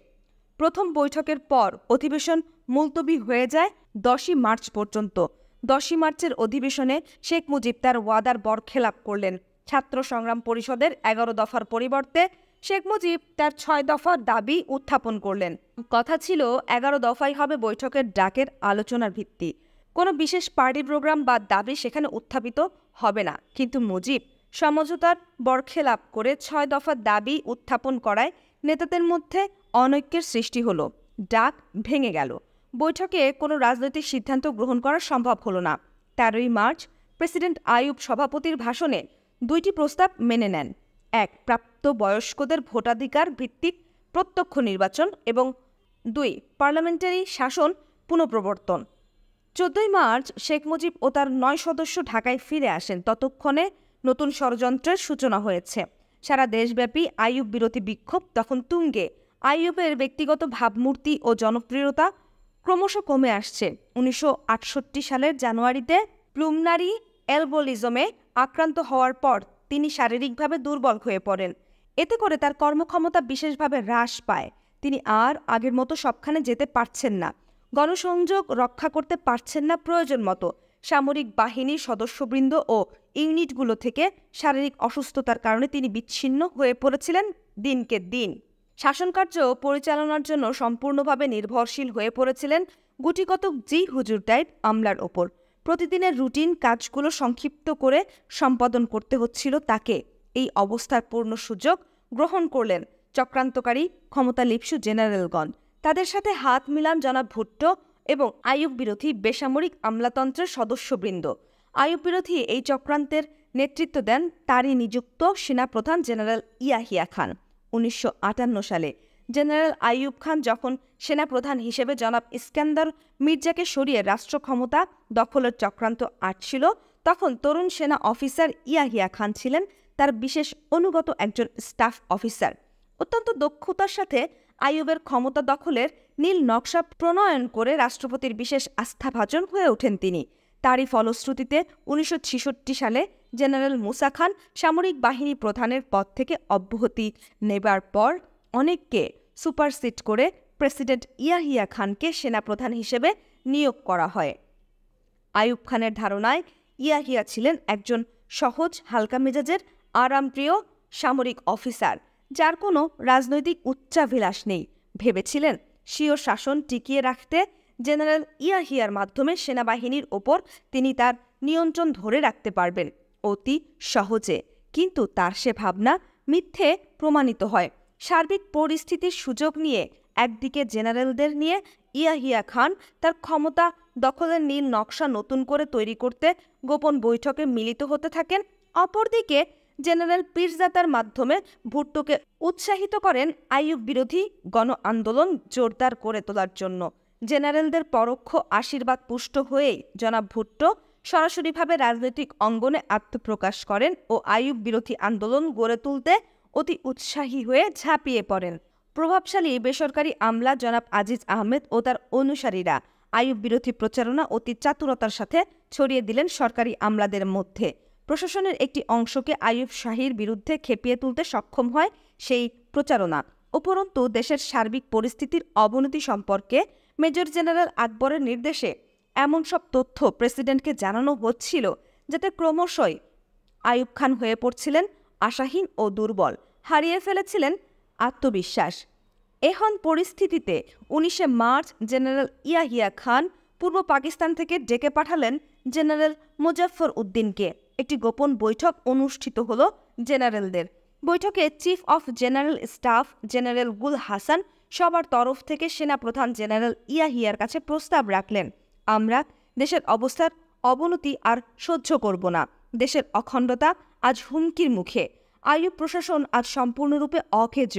প্রথম বৈঠকের পর অধিবেশন মুলতবি হয়ে যায় ১০ই মার্চ পর্যন্ত। ১০ই মার্চের অধিবেশনে শেখ মুজিব তার ওয়াদার বরখেলাপ করলেন। ছাত্র সংগ্রাম পরিষদের ১১ দফার পরিবর্তে শেখ মুজিব তার ৬ দফার দাবি উত্থাপন করলেন। কথা ছিল ১১ দফাই হবে বৈঠকের ডাকের আলোচনার ভিত্তি। কোনো বিশেষ পার্টি প্রোগ্রাম বা দাবি সেখানে উত্থাপিত হবে না। কিন্তু মুজিব সমঝোতার বরখেলাপ করে ৬ দফার দাবি উত্থাপন করায় নেতাদের মধ্যে অনৈক্যের সৃষ্টি হলো। ডাক ভেঙে গেল। বৈঠকে কোনো রাজনৈতিক সিদ্ধান্ত গ্রহণ করা সম্ভব হলো না। ১৩ই মার্চ প্রেসিডেন্ট আইয়ুব সভাপতির ভাষণে ২টি প্রস্তাব মেনে নেন। ১. প্রাপ্তবয়স্কদের ভোটাধিকার ভিত্তিক প্রত্যক্ষ নির্বাচন এবং ২. পার্লামেন্টারি শাসন পুনঃপ্রবর্তন। ১৪ই মার্চ শেখ মুজিব ও তার ৯ সদস্য ঢাকায় ফিরে আসেন। ততক্ষণে নতুন ষড়যন্ত্রের সূচনা হয়েছে। সারা দেশব্যাপী আইয়ুব বিরোধী বিক্ষোভ তখন তুঙ্গে। আইয়ুবের ব্যক্তিগত ভাবমূর্তি ও জনপ্রিয়তা ক্রমশ কমে আসছে। ১৯৬৮ সালের জানুয়ারিতে প্লুমনারি এলবোলিজমে আক্রান্ত হওয়ার পর তিনি শারীরিকভাবে দুর্বল হয়ে পড়েন। এতে করে তার কর্মক্ষমতা বিশেষভাবে হ্রাস পায়। তিনি আর আগের মতো সবখানে যেতে পারছেন না, গণসংযোগ রক্ষা করতে পারছেন না প্রয়োজন মতো। সামরিক বাহিনীর সদস্যবৃন্দ ও ইউনিটগুলো থেকে শারীরিক অসুস্থতার কারণে তিনি বিচ্ছিন্ন হয়ে পড়েছিলেন দিনকে দিন। শাসনকার্য পরিচালনার জন্য সম্পূর্ণভাবে নির্ভরশীল হয়ে পড়েছিলেন গুটিকতক জি হুজুর টাইপ আমলার ওপর। প্রতিদিনের রুটিন কাজগুলো সংক্ষিপ্ত করে সম্পাদন করতে হচ্ছিল তাকে। এই অবস্থার পূর্ণ সুযোগ গ্রহণ করলেন চক্রান্তকারী ক্ষমতালিপ্সু জেনারেলগণ। তাদের সাথে হাত মিলান জনাব ভুট্টো এবং আইয়ুব বিরোধী বেসামরিক আমলাতন্ত্রের সদস্যবৃন্দ। আইয়ুব বিরোধী এই চক্রান্তের নেতৃত্ব দেন তারই নিযুক্ত সেনাপ্রধান জেনারেল ইয়াহিয়া খান। ১৯৫৮ সালে জেনারেল আইয়ুব খান যখন সেনাপ্রধান হিসেবে জনাব ইস্কান্দার মির্জাকে সরিয়ে রাষ্ট্র ক্ষমতা দখলের চক্রান্ত আঁটছিল, তখন তরুণ সেনা অফিসার ইয়াহিয়া খান ছিলেন তার বিশেষ অনুগত একজন স্টাফ অফিসার। অত্যন্ত দক্ষতার সাথে আইয়ুবের ক্ষমতা দখলের নীল নকশা প্রণয়ন করে রাষ্ট্রপতির বিশেষ আস্থাভাজন হয়ে ওঠেন তিনি। তারই ফলশ্রুতিতে 1966 সালে জেনারেল মুসা খান সামরিক বাহিনী প্রধানের পদ থেকে অব্যাহতি নেবার পর অনেককে সুপারসিড করে প্রেসিডেন্ট ইয়াহিয়া খানকে সেনাপ্রধান হিসেবে নিয়োগ করা হয়। আইয়ুব খানের ধারণায় ইয়াহিয়া ছিলেন একজন সহজ, হালকা মেজাজের, আরামপ্রিয় সামরিক অফিসার, যার কোনো রাজনৈতিক উচ্চাভিলাষ নেই। ভেবেছিলেন স্বীয় শাসন টিকিয়ে রাখতে জেনারেল ইয়াহিয়ার মাধ্যমে সেনাবাহিনীর ওপর তিনি তার নিয়ন্ত্রণ ধরে রাখতে পারবেন অতি সহজে। কিন্তু তার সে ভাবনা মিথ্যে প্রমাণিত হয়। সার্বিক পরিস্থিতির সুযোগ নিয়ে একদিকে জেনারেলদের নিয়ে ইয়াহিয়া খান তার ক্ষমতা দখলের নীল নকশা নতুন করে তৈরি করতে গোপন বৈঠকে মিলিত হতে থাকেন। অপরদিকে জেনারেল পিরজাদার মাধ্যমে ভুট্টোকে উৎসাহিত করেন আইয়ুব বিরোধী গণ আন্দোলন জোরদার করে তোলার জন্য। জেনারেলদের পরোক্ষ আশীর্বাদ পুষ্ট হয়েই জনাব ভুট্টো সরাসরিভাবে রাজনৈতিক অঙ্গনে আত্মপ্রকাশ করেন ও আইয়ুব বিরোধী আন্দোলন গড়ে তুলতে অতি উৎসাহী হয়ে ঝাঁপিয়ে পড়েন। প্রভাবশালী বেসরকারি আমলা জনাব আজিজ আহমেদ ও তার অনুসারীরা আইয়ুব বিরোধী প্রচারণা অতি চাতুরতার সাথে ছড়িয়ে দিলেন সরকারি আমলাদের মধ্যে। প্রশাসনের একটি অংশকে আইয়ুব শাহীর বিরুদ্ধে খেপিয়ে তুলতে সক্ষম হয় সেই প্রচারণা। উপরন্তু দেশের সার্বিক পরিস্থিতির অবনতি সম্পর্কে মেজর জেনারেল আকবরের নির্দেশে এমন সব তথ্য প্রেসিডেন্টকে জানানো হচ্ছিল যাতে ক্রমশই আইয়ুব খান হয়ে পড়ছিলেন আশাহীন ও দুর্বল, হারিয়ে ফেলেছিলেন আত্মবিশ্বাস। এখন পরিস্থিতিতে 19 মার্চ জেনারেল ইয়াহিয়া খান পূর্ব পাকিস্তান থেকে ডেকে পাঠালেন জেনারেল মুজাফফর উদ্দিনকে। একটি গোপন বৈঠক অনুষ্ঠিত হল জেনারেলদের। বৈঠকে chief of general staff general গুল হাসান সবার তরফ থেকে সেনাপ্রধান জেনারেল ইয়াহিয়ার কাছে প্রস্তাব রাখলেন, আমরা দেশের অবস্থার অবনতি আর সহ্য করব না। দেশের অখণ্ডতা আজ হুমকির মুখে। আইয়ুব প্রশাসন আজ সম্পূর্ণরূপে অকেজ।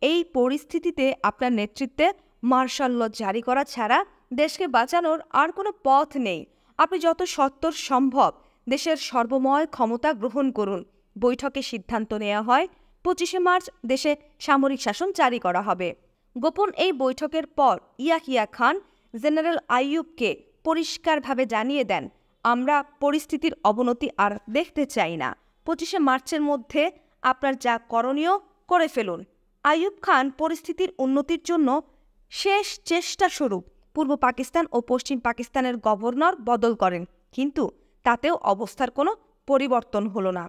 এই পরিস্থিতিতে আপনার নেতৃত্বে মার্শাল ল জারি করা ছাড়া দেশকে বাঁচানোর আর কোনো পথ নেই। আপনি যত সত্বর সম্ভব দেশের সর্বময় ক্ষমতা গ্রহণ করুন। বৈঠকে সিদ্ধান্ত নেওয়া হয় 25 মার্চ দেশে সামরিক শাসন জারি করা হবে। গোপন এই বৈঠকের পর ইয়াহিয়া খান জেনারেল আইয়ুবকে পরিষ্কারভাবে জানিয়ে দেন, আমরা পরিস্থিতির অবনতি আর দেখতে চাই না। 25 মার্চের মধ্যে আপনার যা করণীয় করে ফেলুন। আইয়ুব খান পরিস্থিতির উন্নতির জন্য শেষ চেষ্টা স্বরূপ পূর্ব পাকিস্তান ও পশ্চিম পাকিস্তানের গভর্নর বদল করেন, কিন্তু তাতেও অবস্থার কোনো পরিবর্তন হলো না।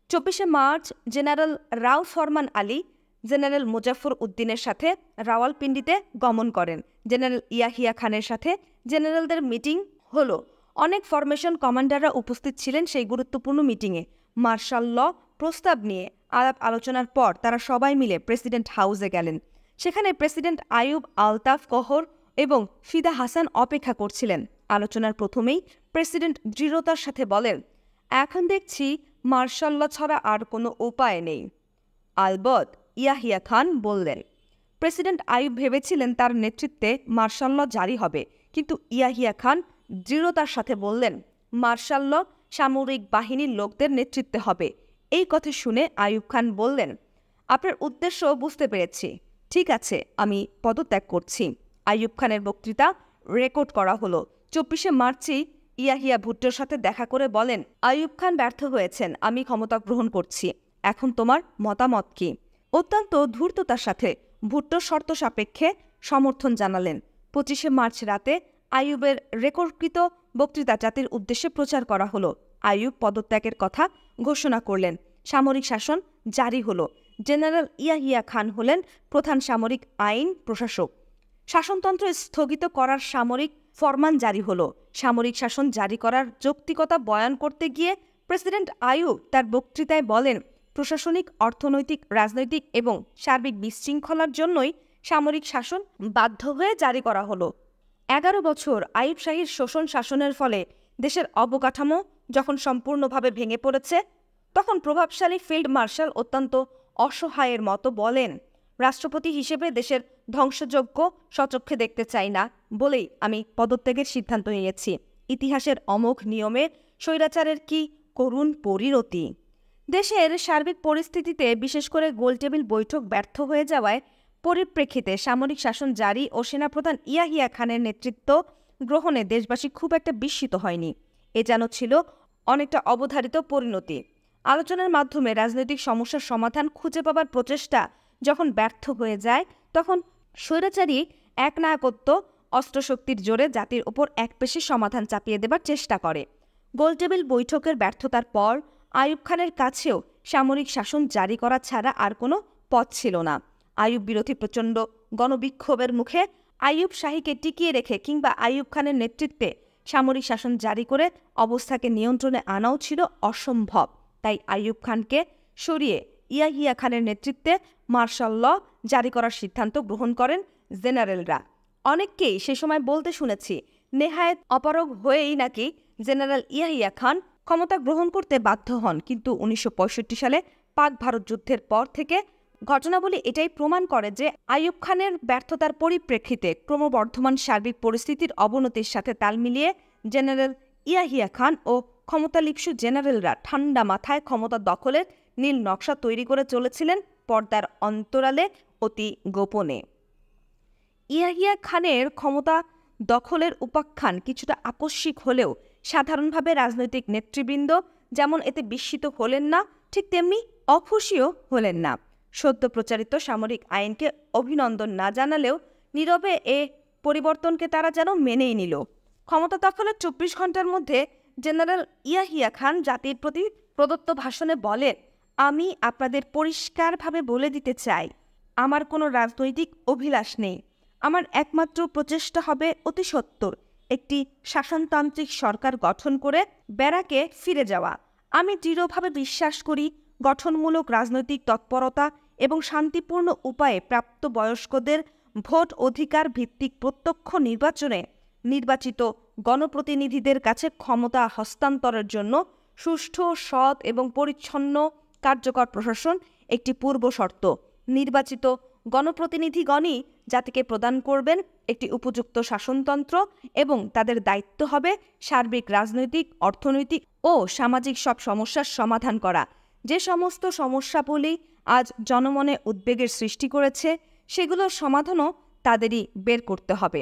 24 মার্চ জেনারেল রাও ফরমান আলী জেনারেল মুজাফফর উদ্দিনের সাথে রাওয়ালপিন্ডিতে গমন করেন। জেনারেল ইয়াহিয়া খানের সাথে জেনারেলদের মিটিং হলো। অনেক ফরমেশন কমান্ডাররা উপস্থিত ছিলেন সেই গুরুত্বপূর্ণ মিটিংয়ে। মার্শাল ল প্রস্তাব নিয়ে আলাপ আলোচনার পর তারা সবাই মিলে প্রেসিডেন্ট হাউসে গেলেন। সেখানে প্রেসিডেন্ট আইয়ুব, আলতাফ কহর এবং ফিদা হাসান অপেক্ষা করছিলেন। আলোচনার প্রথমেই প্রেসিডেন্ট দৃঢ়তার সাথে বলেন, এখন দেখছি মার্শাল ল ছাড়া আর কোনো উপায় নেই। আলবত, ইয়াহিয়া খান বললেন। প্রেসিডেন্ট আইয়ুব ভেবেছিলেন তার নেতৃত্বে মার্শাল ল জারি হবে, কিন্তু ইয়াহিয়া খান দৃঢ়তার সাথে বললেন, মার্শাল ল সামরিক বাহিনীর লোকদের নেতৃত্বে হবে। এই কথা শুনে আইয়ুব খান বললেন, আপনার উদ্দেশ্য বুঝতে পেরেছি, ঠিক আছে, আমি পদত্যাগ করছি। আইয়ুব খানের বক্তৃতা রেকর্ড করা হলো। 24 মার্চই ইয়াহিয়া ভুট্টোর সাথে দেখা করে বলেন, আইয়ুব খান ব্যর্থ হয়েছেন, আমি ক্ষমতা গ্রহণ করছি, এখন তোমার মতামত কি? অত্যন্ত ধূর্ততার সাথে ভুট্টোর শর্ত সাপেক্ষে সমর্থন জানালেন। 25 মার্চ রাতে আইয়ুবের রেকর্ডকৃত বক্তৃতা জাতির উদ্দেশ্যে প্রচার করা হলো। আইয়ুব পদত্যাগের কথা ঘোষণা করলেন। সামরিক শাসন জারি হলো। জেনারেল ইয়াহিয়া খান হলেন প্রধান সামরিক আইন প্রশাসক। শাসনতন্ত্র স্থগিত করার সামরিক ফরমান জারি হলো। সামরিক শাসন জারি করার যৌক্তিকতা বয়ান করতে গিয়ে প্রেসিডেন্ট আইয়ুব তার বক্তৃতায় বলেন, প্রশাসনিক, অর্থনৈতিক, রাজনৈতিক এবং সার্বিক বিশৃঙ্খলার জন্যই সামরিক শাসন বাধ্য হয়ে জারি করা হলো। 11 বছর আইয়ুব শাহীর শোষণ শাসনের ফলে দেশের অবকাঠামো যখন সম্পূর্ণভাবে ভেঙে পড়েছে, তখন প্রভাবশালী ফিল্ড মার্শাল অত্যন্ত অসহায়ের মতো বলেন, রাষ্ট্রপতি হিসেবে দেশের ধ্বংসযজ্ঞ স্বচক্ষে দেখতে চাই না বলেই আমি পদত্যাগের সিদ্ধান্ত নিয়েছি। ইতিহাসের অমোঘ নিয়মে স্বৈরাচারের কি করুণ পরিণতি। দেশের সার্বিক পরিস্থিতিতে বিশেষ করে গোলটেবিল বৈঠক ব্যর্থ হয়ে যাওয়ায় পরিপ্রেক্ষিতে সামরিক শাসন জারি ও সেনাপ্রধান ইয়াহিয়া খানের নেতৃত্ব গ্রহণে দেশবাসী খুব একটা বিস্মিত হয়নি। এ যেন ছিল অনেকটা অবধারিত পরিণতি। আলোচনার মাধ্যমে রাজনৈতিক সমস্যার সমাধান খুঁজে পাবার প্রচেষ্টা যখন ব্যর্থ হয়ে যায়, তখন স্বৈরাচারী একনায়কত্ব অস্ত্রশক্তির জোরে জাতির ওপর একপেশে সমাধান চাপিয়ে দেবার চেষ্টা করে। গোলটেবিল বৈঠকের ব্যর্থতার পর আইয়ুব খানের কাছেও সামরিক শাসন জারি করা ছাড়া আর কোনো পথ ছিল না। আইয়ুব বিরোধী প্রচণ্ড গণবিক্ষোভের মুখে আইয়ুব শাহীকে টিকিয়ে রেখে কিংবা আইয়ুব খানের নেতৃত্বে সামরিক শাসন জারি করে অবস্থাকে নিয়ন্ত্রণে আনাও ছিল অসম্ভব। তাই আইয়ুব খানকে সরিয়ে ইয়াহিয়া খানের নেতৃত্বে মার্শাল ল জারি করার সিদ্ধান্ত গ্রহণ করেন জেনারেলরা। অনেককেই সে সময় বলতে শুনেছি, নেহায়েত অপারগ হয়েই নাকি জেনারেল ইয়াহিয়া খান ক্ষমতা গ্রহণ করতে বাধ্য হন। কিন্তু 1965 সালে পাক ভারত যুদ্ধের পর থেকে ঘটনাবলী এটাই প্রমাণ করে যে আইয়ুব খানের ব্যর্থতার পরিপ্রেক্ষিতে ক্রমবর্ধমান সার্বিক পরিস্থিতির অবনতির সাথে তাল মিলিয়ে জেনারেল ইয়াহিয়া খান ও ক্ষমতালিপ্সু জেনারেলরা ঠান্ডা মাথায় ক্ষমতা দখলের নীল নকশা তৈরি করে চলেছিলেন পর্দার অন্তরালে, অতি গোপনে। ইয়াহিয়া খানের ক্ষমতা দখলের উপাখ্যান কিছুটা আকস্মিক হলেও সাধারণভাবে রাজনৈতিক নেতৃবৃন্দ যেমন এতে বিস্মিত হলেন না, ঠিক তেমনি অখুশিও হলেন না। সদ্য প্রচারিত সামরিক আইনকে অভিনন্দন না জানালেও নীরবে এ পরিবর্তনকে তারা যেন মেনেই নিল। ক্ষমতা দখলের 24 ঘন্টার মধ্যে জেনারেল ইয়াহিয়া খান জাতির প্রতি প্রদত্ত ভাষণে বলেন, আমি আপনাদের পরিষ্কারভাবে বলে দিতে চাই, আমার কোনো রাজনৈতিক অভিলাষ নেই। আমার একমাত্র প্রচেষ্টা হবে অতি সত্বর একটি শাসনতান্ত্রিক সরকার গঠন করে ব্যারাকে ফিরে যাওয়া। আমি দৃঢ়ভাবে বিশ্বাস করি গঠনমূলক রাজনৈতিক তৎপরতা এবং শান্তিপূর্ণ উপায়ে প্রাপ্তবয়স্কদের ভোট অধিকার ভিত্তিক প্রত্যক্ষ নির্বাচনে নির্বাচিত গণপ্রতিনিধিদের কাছে ক্ষমতা হস্তান্তরের জন্য সুষ্ঠু, সৎ এবং পরিচ্ছন্ন কার্যকর প্রশাসন একটি পূর্বশর্ত। নির্বাচিত গণপ্রতিনিধিগণই জাতিকে প্রদান করবেন একটি উপযুক্ত শাসনতন্ত্র এবং তাদের দায়িত্ব হবে সার্বিক রাজনৈতিক, অর্থনৈতিক ও সামাজিক সব সমস্যার সমাধান করা। যে সমস্ত সমস্যাবলী আজ জনমনে উদ্বেগের সৃষ্টি করেছে, সেগুলোর সমাধানও তাদেরই বের করতে হবে।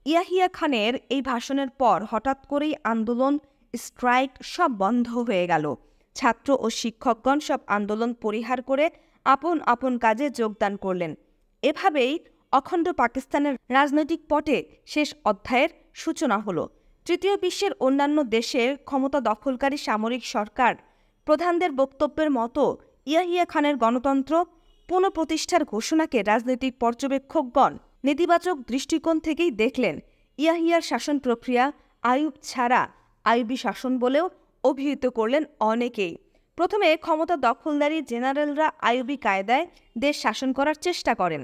ইয়াহিয়া খানের এই ভাষণের পর হঠাৎ করেই আন্দোলন, স্ট্রাইক সব বন্ধ হয়ে গেল। ছাত্র ও শিক্ষকগণ সব আন্দোলন পরিহার করে আপন আপন কাজে যোগদান করলেন। এভাবেই অখণ্ড পাকিস্তানের রাজনৈতিক পটে শেষ অধ্যায়ের সূচনা হলো। তৃতীয় বিশ্বের অন্যান্য দেশের ক্ষমতা দখলকারী সামরিক সরকার প্রধানদের বক্তব্যের মতো ইয়াহিয়া খানের গণতন্ত্র পুনঃপ্রতিষ্ঠার ঘোষণাকে রাজনৈতিক পর্যবেক্ষকগণ নেতিবাচক দৃষ্টিকোণ থেকেই দেখলেন। ইয়াহিয়ার শাসন প্রক্রিয়া আইয়ুব ছাড়া আইয়ুবী শাসন বলেও অভিহিত করলেন অনেকেই। প্রথমে ক্ষমতা দখলদারী জেনারেলরা আইয়ুবী কায়দায় দেশ শাসন করার চেষ্টা করেন।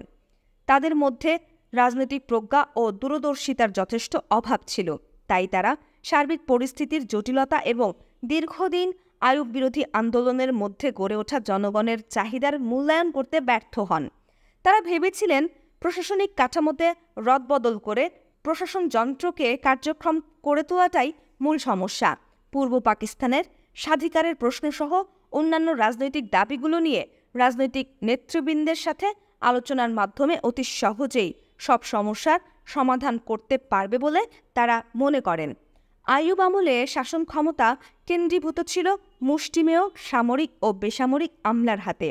তাদের মধ্যে রাজনৈতিক প্রজ্ঞা ও দূরদর্শিতার যথেষ্ট অভাব ছিল। তাই তারা সার্বিক পরিস্থিতির জটিলতা এবং দীর্ঘদিন আইয়ুব বিরোধী আন্দোলনের মধ্যে গড়ে ওঠা জনগণের চাহিদার মূল্যায়ন করতে ব্যর্থ হন। তারা ভেবেছিলেন প্রশাসনিক কাঠামোতে রদবদল করে প্রশাসন যন্ত্রকে কার্যক্ষম করে তোলাটাই মূল সমস্যা। পূর্ব পাকিস্তানের স্বাধিকারের প্রশ্নসহ অন্যান্য রাজনৈতিক দাবিগুলো নিয়ে রাজনৈতিক নেতৃবৃন্দের সাথে আলোচনার মাধ্যমে অতি সহজেই সব সমস্যার সমাধান করতে পারবে বলে তারা মনে করেন। আইয়ুব আমলে শাসন ক্ষমতা কেন্দ্রীভূত ছিল মুষ্টিমেয় সামরিক ও বেসামরিক আমলার হাতে।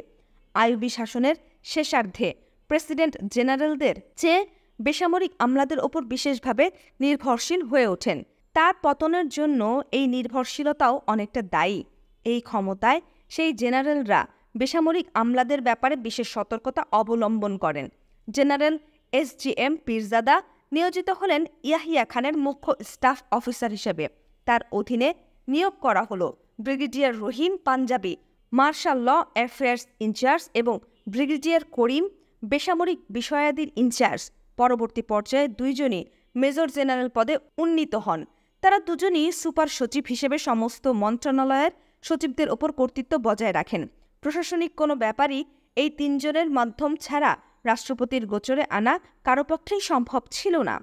আইয়ুবী শাসনের শেষার্ধে প্রেসিডেন্ট জেনারেলদের চেয়ে বেসামরিক আমলাদের ওপর বিশেষভাবে নির্ভরশীল হয়ে ওঠেন। তার পতনের জন্য এই নির্ভরশীলতাও অনেকটা দায়ী। এই ক্ষমতায় সেই জেনারেলরা বেসামরিক আমলাদের ব্যাপারে বিশেষ সতর্কতা অবলম্বন করেন। জেনারেল SGM পীরজাদা নিয়োজিত হলেন ইয়াহিয়া খানের মুখ্য স্টাফ অফিসার হিসেবে। তার অধীনে নিয়োগ করা হলো brigadier Rahim Punjabi martial law affairs in charge এবং ব্রিগেডিয়ার করিম বেসামরিক বিষয়াদির ইনচার্জ। পরবর্তী পর্যায়ে দুইজনই মেজর জেনারেল পদে উন্নীত হন। তারা দুজনই সুপার সচিব হিসেবে সমস্ত মন্ত্রণালয়ের সচিবদের ওপর কর্তৃত্ব বজায় রাখেন। প্রশাসনিক কোনো ব্যাপারই এই তিনজনের মাধ্যম ছাড়া রাষ্ট্রপতির গোচরে আনা কারো পক্ষেই সম্ভব ছিল না।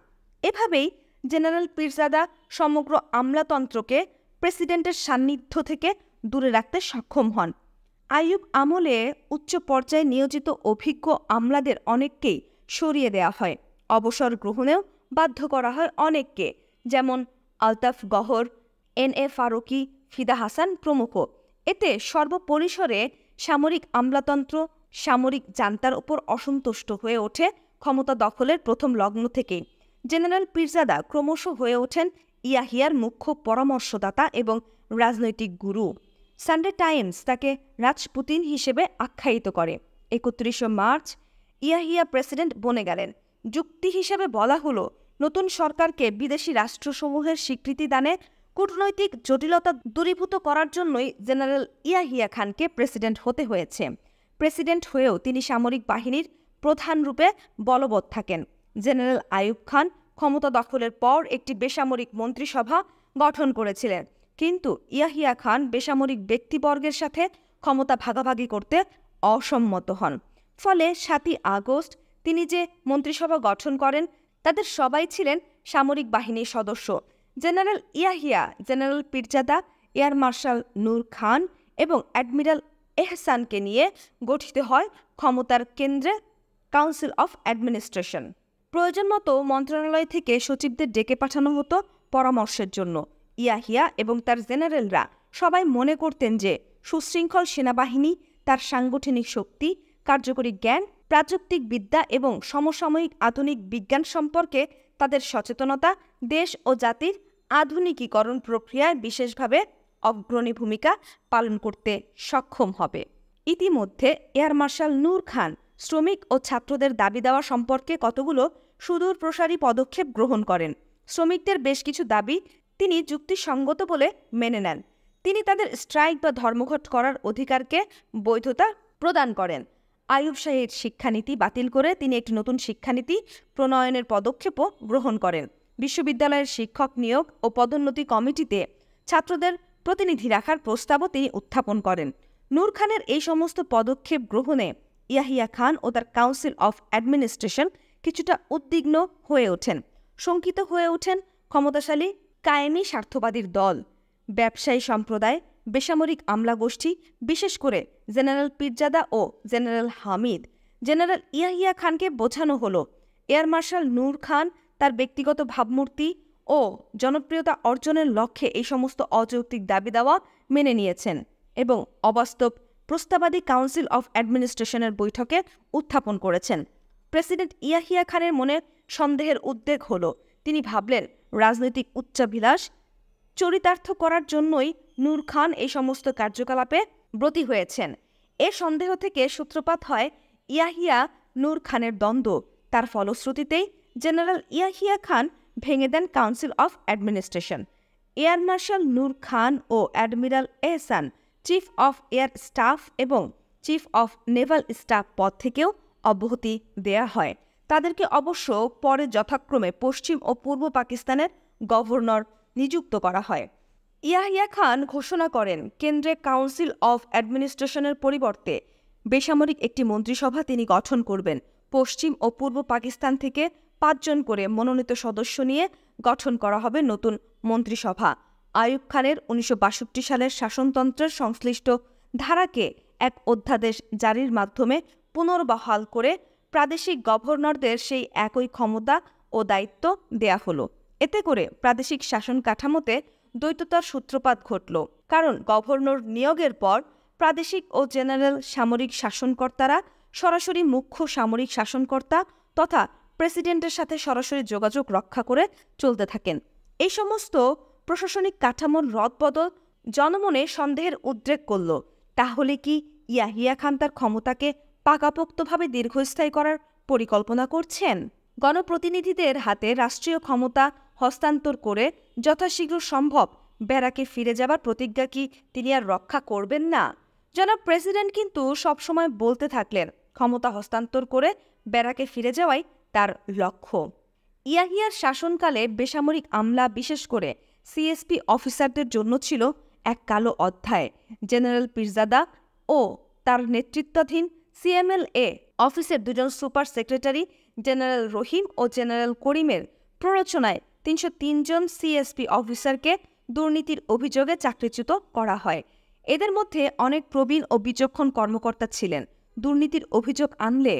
এভাবেই জেনারেল পীরজাদা সমগ্র আমলাতন্ত্রকে প্রেসিডেন্টের সান্নিধ্য থেকে দূরে রাখতে সক্ষম হন। আইয়ুব আমলে উচ্চ পর্যায়ে নিয়োজিত অভিজ্ঞ আমলাদের অনেককেই সরিয়ে দেওয়া হয়, অবসর গ্রহণেও বাধ্য করা হয় অনেককে, যেমন আলতাফ গহর, NA ফারুকি, ফিদা হাসান প্রমুখ। এতে সর্বপরিসরে সামরিক আমলাতন্ত্র সামরিক জান্তার উপর অসন্তুষ্ট হয়ে ওঠে ক্ষমতা দখলের প্রথম লগ্ন থেকেই। জেনারেল পীরজাদা ক্রমশ হয়ে ওঠেন ইয়াহিয়ার মুখ্য পরামর্শদাতা এবং রাজনৈতিক গুরু। সানডে টাইমস তাকে রাজপুতিন হিসেবে আখ্যায়িত করে। 31 মার্চ ইয়াহিয়া প্রেসিডেন্ট বনে গেলেন। যুক্তি হিসেবে বলা হলো, নতুন সরকারকে বিদেশি রাষ্ট্রসমূহের স্বীকৃতি দানে কূটনৈতিক জটিলতা দূরীভূত করার জন্যই জেনারেল ইয়াহিয়া খানকে প্রেসিডেন্ট হতে হয়েছে। প্রেসিডেন্ট হয়েও তিনি সামরিক বাহিনীর প্রধান রূপে বলবৎ থাকেন। জেনারেল আইয়ুব খান ক্ষমতা দখলের পর একটি বেসামরিক মন্ত্রিসভা গঠন করেছিলেন, কিন্তু ইয়াহিয়া খান বেসামরিক ব্যক্তিবর্গের সাথে ক্ষমতা ভাগাভাগি করতে অসম্মত হন। ফলে 7 আগস্ট তিনি যে মন্ত্রিসভা গঠন করেন তাদের সবাই ছিলেন সামরিক বাহিনীর সদস্য। General Yahya, general Pirzada, air marshal Nur খান এবং অ্যাডমিরাল এহসানকে নিয়ে গঠিত হয় ক্ষমতার কেন্দ্রে কাউন্সিল অফ অ্যাডমিনিস্ট্রেশন। প্রয়োজন মতো মন্ত্রণালয় থেকে সচিবদের ডেকে পাঠানো হতো পরামর্শের জন্য। ইয়াহিয়া এবং তার জেনারেলরা সবাই মনে করতেন যে সুশৃঙ্খল সেনাবাহিনী, তার সাংগঠনিক শক্তি, কার্যকরী জ্ঞান, প্রাযুক্তিক বিদ্যা এবং সমসাময়িক আধুনিক বিজ্ঞান সম্পর্কে তাদের সচেতনতা দেশ ও জাতির আধুনিকীকরণ প্রক্রিয়ায় বিশেষভাবে অগ্রণী ভূমিকা পালন করতে সক্ষম হবে। ইতিমধ্যে এয়ার মার্শাল নূর খান শ্রমিক ও ছাত্রদের দাবি দেওয়া সম্পর্কে কতগুলো সুদূর প্রসারী পদক্ষেপ গ্রহণ করেন। শ্রমিকদের বেশ কিছু দাবি তিনি যুক্তিসঙ্গত বলে মেনে নেন। তিনি তাদের স্ট্রাইক বা ধর্মঘট করার অধিকারকে বৈধতা প্রদান করেন। আইয়ুব শাহীর শিক্ষানীতি বাতিল করে তিনি একটি নতুন শিক্ষানীতি প্রণয়নের পদক্ষেপও গ্রহণ করেন। বিশ্ববিদ্যালয়ের শিক্ষক নিয়োগ ও পদোন্নতি কমিটিতে ছাত্রদের প্রতিনিধি রাখার প্রস্তাবও তিনি উত্থাপন করেন। নূর খানের এই সমস্ত পদক্ষেপ গ্রহণে ইয়াহিয়া খান ও তার কাউন্সিল অফ অ্যাডমিনিস্ট্রেশন কিছুটা উদ্বিগ্ন হয়ে ওঠেন। শঙ্কিত হয়ে ওঠেন ক্ষমতাশালী কায়েমি স্বার্থবাদীর দল, ব্যবসায়ী সম্প্রদায়, বেসামরিক আমলা গোষ্ঠী, বিশেষ করে জেনারেল পীরজাদা ও জেনারেল হামিদ। জেনারেল ইয়াহিয়া খানকে বোঝানো হলো এয়ার মার্শাল নূর খান তার ব্যক্তিগত ভাবমূর্তি ও জনপ্রিয়তা অর্জনের লক্ষ্যে এই সমস্ত অযৌক্তিক দাবি দেওয়া মেনে নিয়েছেন এবং অবাস্তব প্রস্তাবাদী কাউন্সিল অফ অ্যাডমিনিস্ট্রেশনের বৈঠকে উত্থাপন করেছেন। প্রেসিডেন্ট ইয়াহিয়া খানের মনে সন্দেহের উদ্বেগ হলো। তিনি ভাবলেন রাজনৈতিক উচ্চাভিলাষ চরিতার্থ করার জন্যই নূর খান এই সমস্ত কার্যকলাপে ব্রতী হয়েছেন। এ সন্দেহ থেকে সূত্রপাত হয় ইয়াহিয়া নূর খানের দ্বন্দ্ব। তার ফলশ্রুতিতেই জেনারেল ইয়াহিয়া খান ভেঙে দেন council of administration. Air marshal Nur Khan ও admiral Ehsan chief of air staff এবং চিফ অফ নেভাল স্টাফ পদ থেকেও অব্যাহতি দেয়া হয়। তাদেরকে অবশ্য পরে যথাক্রমে পশ্চিম ও পূর্ব পাকিস্তানের গভর্নর নিযুক্ত করা হয়। ইয়াহিয়া খান ঘোষণা করেন কেন্দ্রে কাউন্সিল অফ অ্যাডমিনিস্ট্রেশনের পরিবর্তে বেসামরিক একটি মন্ত্রিসভা তিনি গঠন করবেন। পশ্চিম ও পূর্ব পাকিস্তান থেকে 5 জন করে মনোনীত সদস্য নিয়ে গঠন করা হবে নতুন মন্ত্রিসভা। আইয়ুব খানের 1962 সালের শাসনতন্ত্রের সংশ্লিষ্ট ধারাকে এক অধ্যাদেশ জারির মাধ্যমে পুনর্বহাল করে প্রাদেশিক গভর্নরদের সেই একই ক্ষমতা ও দায়িত্ব দেয়া হলো। এতে করে প্রাদেশিক শাসন কাঠামোতে দ্বৈততার সূত্রপাত ঘটল, কারণ গভর্নর নিয়োগের পর প্রাদেশিক ও জেনারেল সামরিক শাসনকর্তারা সরাসরি মুখ্য সামরিক শাসনকর্তা তথা প্রেসিডেন্টের সাথে সরাসরি যোগাযোগ রক্ষা করে চলতে থাকেন। এই সমস্ত প্রশাসনিক কাঠামোর রদবদল জনমনে সন্দেহের উদ্রেক করল। তাহলে কি ইয়াহিয়া খান তার ক্ষমতাকে পাকাপোক্তভাবে দীর্ঘস্থায়ী করার পরিকল্পনা করছেন? গণপ্রতিনিধিদের হাতে রাষ্ট্রীয় ক্ষমতা হস্তান্তর করে যথাশীঘ্র সম্ভব ব্যারাকে ফিরে যাবার প্রতিজ্ঞা কি তিনি আর রক্ষা করবেন না? জনাব প্রেসিডেন্ট কিন্তু সবসময় বলতে থাকলেন ক্ষমতা হস্তান্তর করে ব্যারাকে ফিরে যাওয়াই তার লক্ষ্য। ইয়াহিয়ার শাসনকালে বেসামরিক আমলা, বিশেষ করে সিএসপি অফিসারদের জন্য ছিল এক কালো অধ্যায়। জেনারেল পীরজাদা ও তার নেতৃত্বাধীন সিএমএলএ অফিসের 2 জন সুপার সেক্রেটারি জেনারেল রহিম ও জেনারেল করিমের প্ররোচনায় ৩০৩ জন সিএসপি অফিসারকে দুর্নীতির অভিযোগে চাকরিচ্যুত করা হয়। এদের মধ্যে অনেক প্রবীণ ও বিচক্ষণ কর্মকর্তা ছিলেন। দুর্নীতির অভিযোগ আনলে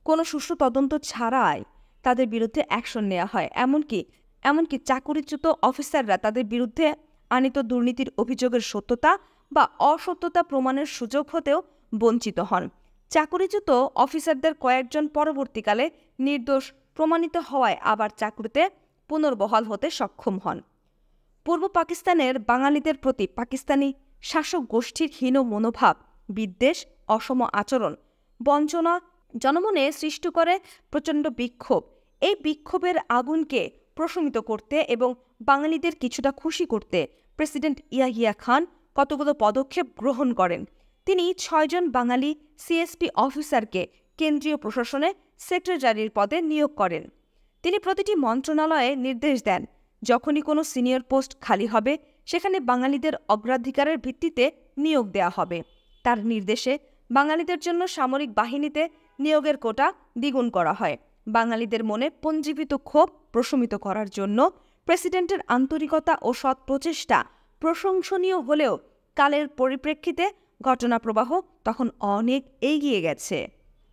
কোনো সুষ্ঠু তদন্ত ছাড়াই তাদের বিরুদ্ধে অ্যাকশন নেওয়া হয়। এমনকি চাকরিচ্যুত অফিসাররা তাদের বিরুদ্ধে আনিত দুর্নীতির অভিযোগের সত্যতা বা অসত্যতা প্রমাণের সুযোগ হতেও বঞ্চিত হন। চাকরিচ্যুত অফিসারদের কয়েকজন পরবর্তীকালে নির্দোষ প্রমাণিত হওয়ায় আবার চাকরিতে পুনর্বহাল হতে সক্ষম হন। পূর্ব পাকিস্তানের বাঙালিদের প্রতি পাকিস্তানি শাসক গোষ্ঠীর হীন মনোভাব, বিদ্বেষ, অসম আচরণ, বঞ্চনা জনমনে সৃষ্টি করে প্রচণ্ড বিক্ষোভ। এই বিক্ষোভের আগুনকে প্রশমিত করতে এবং বাঙালিদের কিছুটা খুশি করতে প্রেসিডেন্ট ইয়াহিয়া খান কতগুলো পদক্ষেপ গ্রহণ করেন। তিনি ৬ জন বাঙালি সিএসপি অফিসারকে কেন্দ্রীয় প্রশাসনে সেক্রেটারির পদে নিয়োগ করেন। তিনি প্রতিটি মন্ত্রণালয়ে নির্দেশ দেন, যখনই কোনো সিনিয়র পোস্ট খালি হবে সেখানে বাঙালিদের অগ্রাধিকারের ভিত্তিতে নিয়োগ দেওয়া হবে। তার নির্দেশে বাঙালিদের জন্য সামরিক বাহিনীতে নিয়োগের কোটা দ্বিগুণ করা হয়। বাঙালিদের মনে পঞ্জীভূত ক্ষোভ প্রশমিত করার জন্য প্রেসিডেন্টের আন্তরিকতা ও সৎ প্রচেষ্টা প্রশংসনীয় হলেও কালের পরিপ্রেক্ষিতে ঘটনাপ্রবাহ তখন অনেক এগিয়ে গেছে।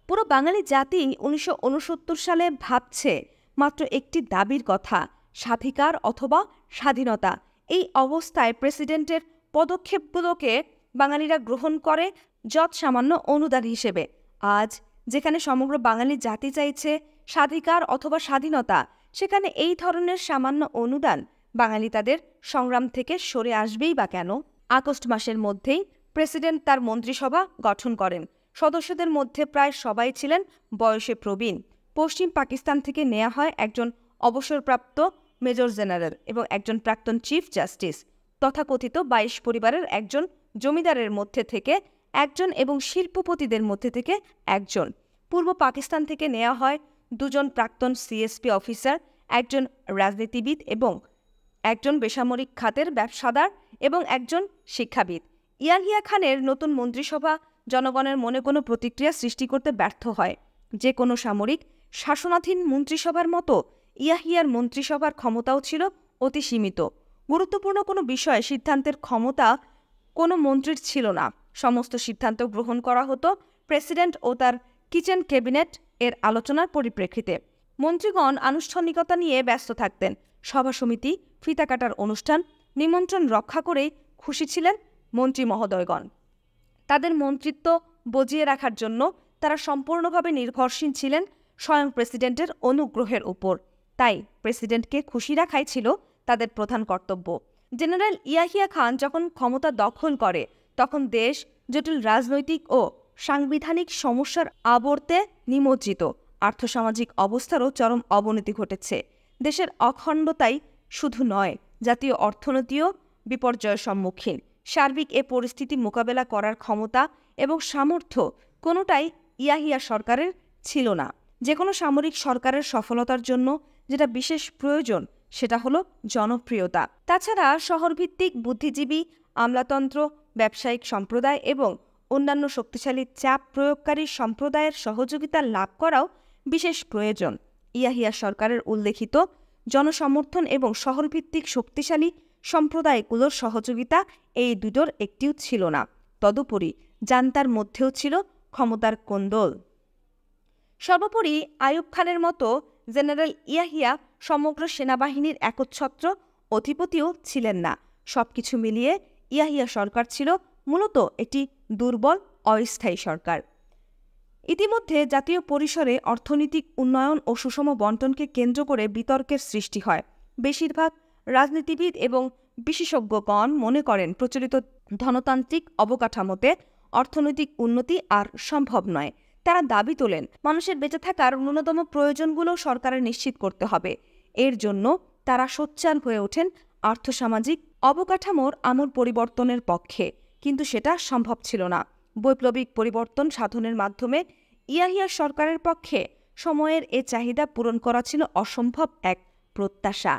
পুরো বাঙালি জাতি ১৯৬৯ সালে ভাবছে মাত্র একটি দাবির কথা, স্বাধিকার অথবা স্বাধীনতা। এই অবস্থায় প্রেসিডেন্টের পদক্ষেপগুলোকে বাঙালিরা গ্রহণ করে যৎসামান্য অনুদান হিসেবে। আজ যেখানে সমগ্র বাঙালি জাতি চাইছে স্বাধিকার অথবা স্বাধীনতা, সেখানে এই ধরনের সামান্য অনুদান বাঙালি তাদের সংগ্রাম থেকে সরে আসবেই বা কেন? আগস্ট মাসের মধ্যেই প্রেসিডেন্ট তার মন্ত্রিসভা গঠন করেন। সদস্যদের মধ্যে প্রায় সবাই ছিলেন বয়সে প্রবীণ। পশ্চিম পাকিস্তান থেকে নেওয়া হয় একজন অবসরপ্রাপ্ত মেজর জেনারেল এবং একজন প্রাক্তন চিফ জাস্টিস, তথাকথিত ২২ পরিবারের একজন জমিদারের মধ্যে থেকে একজন এবং শিল্পপতিদের মধ্যে থেকে একজন। পূর্ব পাকিস্তান থেকে নেওয়া হয় ২ জন প্রাক্তন সিএসপি অফিসার, একজন রাজনীতিবিদ এবং একজন বেসামরিক খাতের ব্যবসাদার এবং একজন শিক্ষাবিদ। ইয়াহিয়া খানের নতুন মন্ত্রিসভা জনগণের মনে কোনো প্রতিক্রিয়া সৃষ্টি করতে ব্যর্থ হয়। যে কোনো সামরিক শাসনাধীন মন্ত্রিসভার মতো ইয়াহিয়ার মন্ত্রিসভার ক্ষমতাও ছিল অতি সীমিত। গুরুত্বপূর্ণ কোনো বিষয়ে সিদ্ধান্তের ক্ষমতা কোনো মন্ত্রীর ছিল না। সমস্ত সিদ্ধান্ত গ্রহণ করা হতো প্রেসিডেন্ট ও তার কিচেন ক্যাবিনেট এর আলোচনার পরিপ্রেক্ষিতে। মন্ত্রীগণ আনুষ্ঠানিকতা নিয়ে ব্যস্ত থাকতেন। সভা সমিতি, ফিতা কাটার অনুষ্ঠান, নিমন্ত্রণ রক্ষা করেই খুশি ছিলেন মন্ত্রী মহোদয়গণ। তাদের মন্ত্রিত্ব বজিয়ে রাখার জন্য তারা সম্পূর্ণভাবে নির্ভরশীল ছিলেন স্বয়ং প্রেসিডেন্টের অনুগ্রহের উপর। তাই প্রেসিডেন্টকে খুশি রাখাই ছিল তাদের প্রধান কর্তব্য। জেনারেল ইয়াহিয়া খান যখন ক্ষমতা দখল করে তখন দেশ জটিল রাজনৈতিক ও সাংবিধানিক সমস্যার আবর্তে নিমজ্জিত। আর্থসামাজিক অবস্থারও চরম অবনতি ঘটেছে। দেশের অখণ্ডতাই শুধু নয়, জাতীয় অর্থনীতিও বিপর্যয়ের সম্মুখীন। সার্বিক এ পরিস্থিতি মোকাবেলা করার ক্ষমতা এবং সামর্থ্য কোনোটাই ইয়াহিয়া সরকারের ছিল না। যে কোনো সামরিক সরকারের সফলতার জন্য যেটা বিশেষ প্রয়োজন সেটা হলো জনপ্রিয়তা। তাছাড়া শহরভিত্তিক বুদ্ধিজীবী, আমলাতন্ত্র, ব্যবসায়িক সম্প্রদায় এবং অন্যান্য শক্তিশালী চাপ প্রয়োগকারী সম্প্রদায়ের সহযোগিতা লাভ করাও বিশেষ প্রয়োজন। ইয়াহিয়া সরকারের উল্লেখিত জনসমর্থন এবং শহরভিত্তিক শক্তিশালী সম্প্রদায়গুলোর সহযোগিতা এই দুটোর একটিও ছিল না। তদুপরি জান্তার মধ্যেও ছিল ক্ষমতার কোন্দল। সর্বোপরি আইয়ুব খানের মতো জেনারেল ইয়াহিয়া সমগ্র সেনাবাহিনীর একচ্ছত্র অধিপতিও ছিলেন না। সবকিছু মিলিয়ে ইয়াহিয়া সরকার ছিল মূলত একটি দুর্বল, অস্থায়ী সরকার। ইতিমধ্যে জাতীয় পরিসরে অর্থনৈতিক উন্নয়ন ও সুষম বণ্টনকে কেন্দ্র করে বিতর্কের সৃষ্টি হয়। বেশিরভাগ রাজনীতিবিদ এবং বিশেষজ্ঞগণ মনে করেন প্রচলিত ধনতান্ত্রিক অবকাঠামোতে অর্থনৈতিক উন্নতি আর সম্ভব নয়। তারা দাবি তোলেন মানুষের বেঁচে থাকার ন্যূনতম প্রয়োজনগুলো সরকারের নিশ্চিত করতে হবে। এর জন্য তারা সোচ্চার হয়ে ওঠেন আর্থসামাজিক অবকাঠামোর আমূল পরিবর্তনের পক্ষে, কিন্তু সেটা সম্ভব ছিল না। বৈপ্লবিক পরিবর্তন সাধনের মাধ্যমে ইয়াহিয়া সরকারের পক্ষে সময়ের এ চাহিদা পূরণ করা ছিল অসম্ভব এক প্রত্যাশা।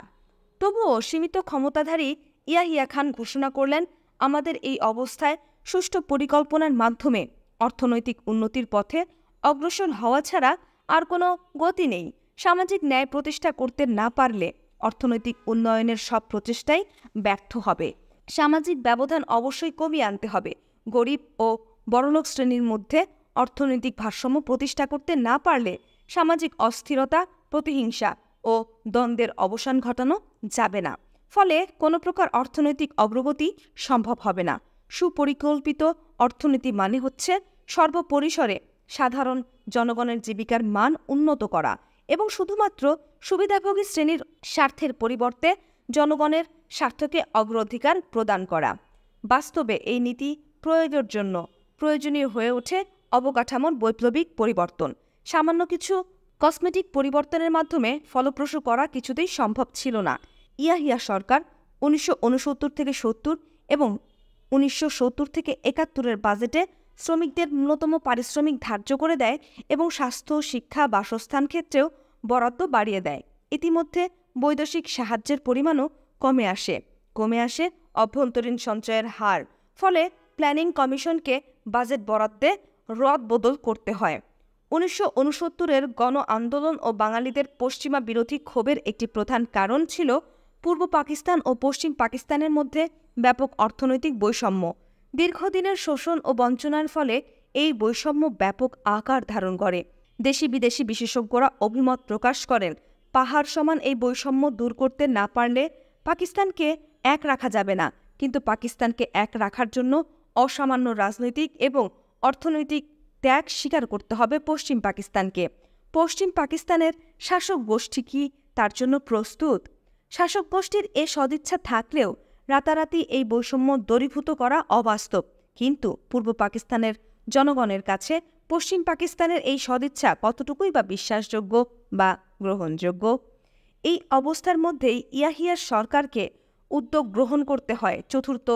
তবুও সীমিত ক্ষমতাধারী ইয়াহিয়া খান ঘোষণা করলেন, আমাদের এই অবস্থায় সুষ্ঠু পরিকল্পনার মাধ্যমে অর্থনৈতিক উন্নতির পথে অগ্রসর হওয়া ছাড়া আর কোনো গতি নেই। সামাজিক ন্যায় প্রতিষ্ঠা করতে না পারলে অর্থনৈতিক উন্নয়নের সব প্রচেষ্টাই ব্যর্থ হবে। সামাজিক ব্যবধান অবশ্যই কমিয়ে আনতে হবে। গরিব ও বড়লোক শ্রেণীর মধ্যে অর্থনৈতিক ভারসাম্য প্রতিষ্ঠা করতে না পারলে সামাজিক অস্থিরতা, প্রতিহিংসা ও দ্বন্দ্বের অবসান ঘটানো যাবে না। ফলে কোনো প্রকার অর্থনৈতিক অগ্রগতি সম্ভব হবে না। সুপরিকল্পিত অর্থনীতি মানে হচ্ছে সর্বপরিসরে সাধারণ জনগণের জীবিকার মান উন্নত করা এবং শুধুমাত্র সুবিধাভোগী শ্রেণীর স্বার্থের পরিবর্তে জনগণের স্বার্থকে অগ্রাধিকার প্রদান করা। বাস্তবে এই নীতি প্রয়োগের জন্য প্রয়োজনীয় হয়ে ওঠে অবকাঠামোর বৈপ্লবিক পরিবর্তন। সামান্য কিছু কসমেটিক পরিবর্তনের মাধ্যমে ফলপ্রসূ করা কিছুতেই সম্ভব ছিল না। ইয়াহিয়া সরকার 1969 থেকে 70 এবং 1970 থেকে 71 বাজেটে শ্রমিকদের ন্যূনতম পারিশ্রমিক ধার্য করে দেয় এবং স্বাস্থ্য, শিক্ষা, বাসস্থান ক্ষেত্রেও বরাদ্দ বাড়িয়ে দেয়। ইতিমধ্যে বৈদেশিক সাহায্যের পরিমাণও কমে আসে অভ্যন্তরীণ সঞ্চয়ের হার। ফলে প্ল্যানিং কমিশনকে বাজেট বরাদ্দে রদবদল করতে হয়। 1969-এর গণ আন্দোলন ও বাঙালিদের পশ্চিমা বিরোধী ক্ষোভের একটি প্রধান কারণ ছিল পূর্ব পাকিস্তান ও পশ্চিম পাকিস্তানের মধ্যে ব্যাপক অর্থনৈতিক বৈষম্য। দীর্ঘদিনের শোষণ ও বঞ্চনার ফলে এই বৈষম্য ব্যাপক আকার ধারণ করে। দেশি বিদেশি বিশেষজ্ঞরা অভিমত প্রকাশ করেন, পাহাড় সমান এই বৈষম্য দূর করতে না পারলে পাকিস্তানকে এক রাখা যাবে না, কিন্তু পাকিস্তানকে এক রাখার জন্য অসামান্য রাজনৈতিক এবং অর্থনৈতিক ত্যাগ স্বীকার করতে হবে পশ্চিম পাকিস্তানকে। পশ্চিম পাকিস্তানের শাসক গোষ্ঠী কি তার জন্য প্রস্তুত? শাসক গোষ্ঠীর এ সদিচ্ছা থাকলেও রাতারাতি এই বৈষম্য দূরীভূত করা অবাস্তব। কিন্তু পূর্ব পাকিস্তানের জনগণের কাছে পশ্চিম পাকিস্তানের এই সদিচ্ছা কতটুকুই বা বিশ্বাসযোগ্য বা গ্রহণযোগ্য? এই অবস্থার মধ্যেই ইয়াহিয়ার সরকারকে উদ্যোগ গ্রহণ করতে হয় চতুর্থ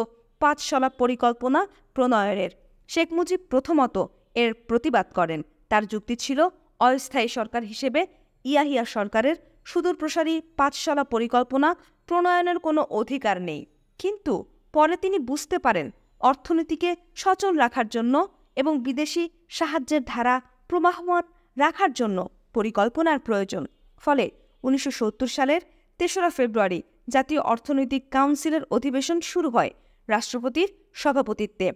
পাঁচশলা পরিকল্পনা প্রণয়নের। শেখ মুজিব প্রথমত এর প্রতিবাদ করেন। তার যুক্তি ছিল, অস্থায়ী সরকার হিসেবে ইয়াহিয়া সরকারের সুদূরপ্রসারী পাঁচশলা পরিকল্পনা প্রণয়নের কোনো অধিকার নেই। কিন্তু পরে তিনি বুঝতে পারেন অর্থনীতিকে সচল রাখার জন্য এবং বিদেশি সাহায্যের ধারা প্রবাহমান রাখার জন্য পরিকল্পনার প্রয়োজন। ফলে 1970 সালের 3রা ফেব্রুয়ারি জাতীয় অর্থনৈতিক কাউন্সিলের অধিবেশন শুরু হয় রাষ্ট্রপতির সভাপতিত্বে।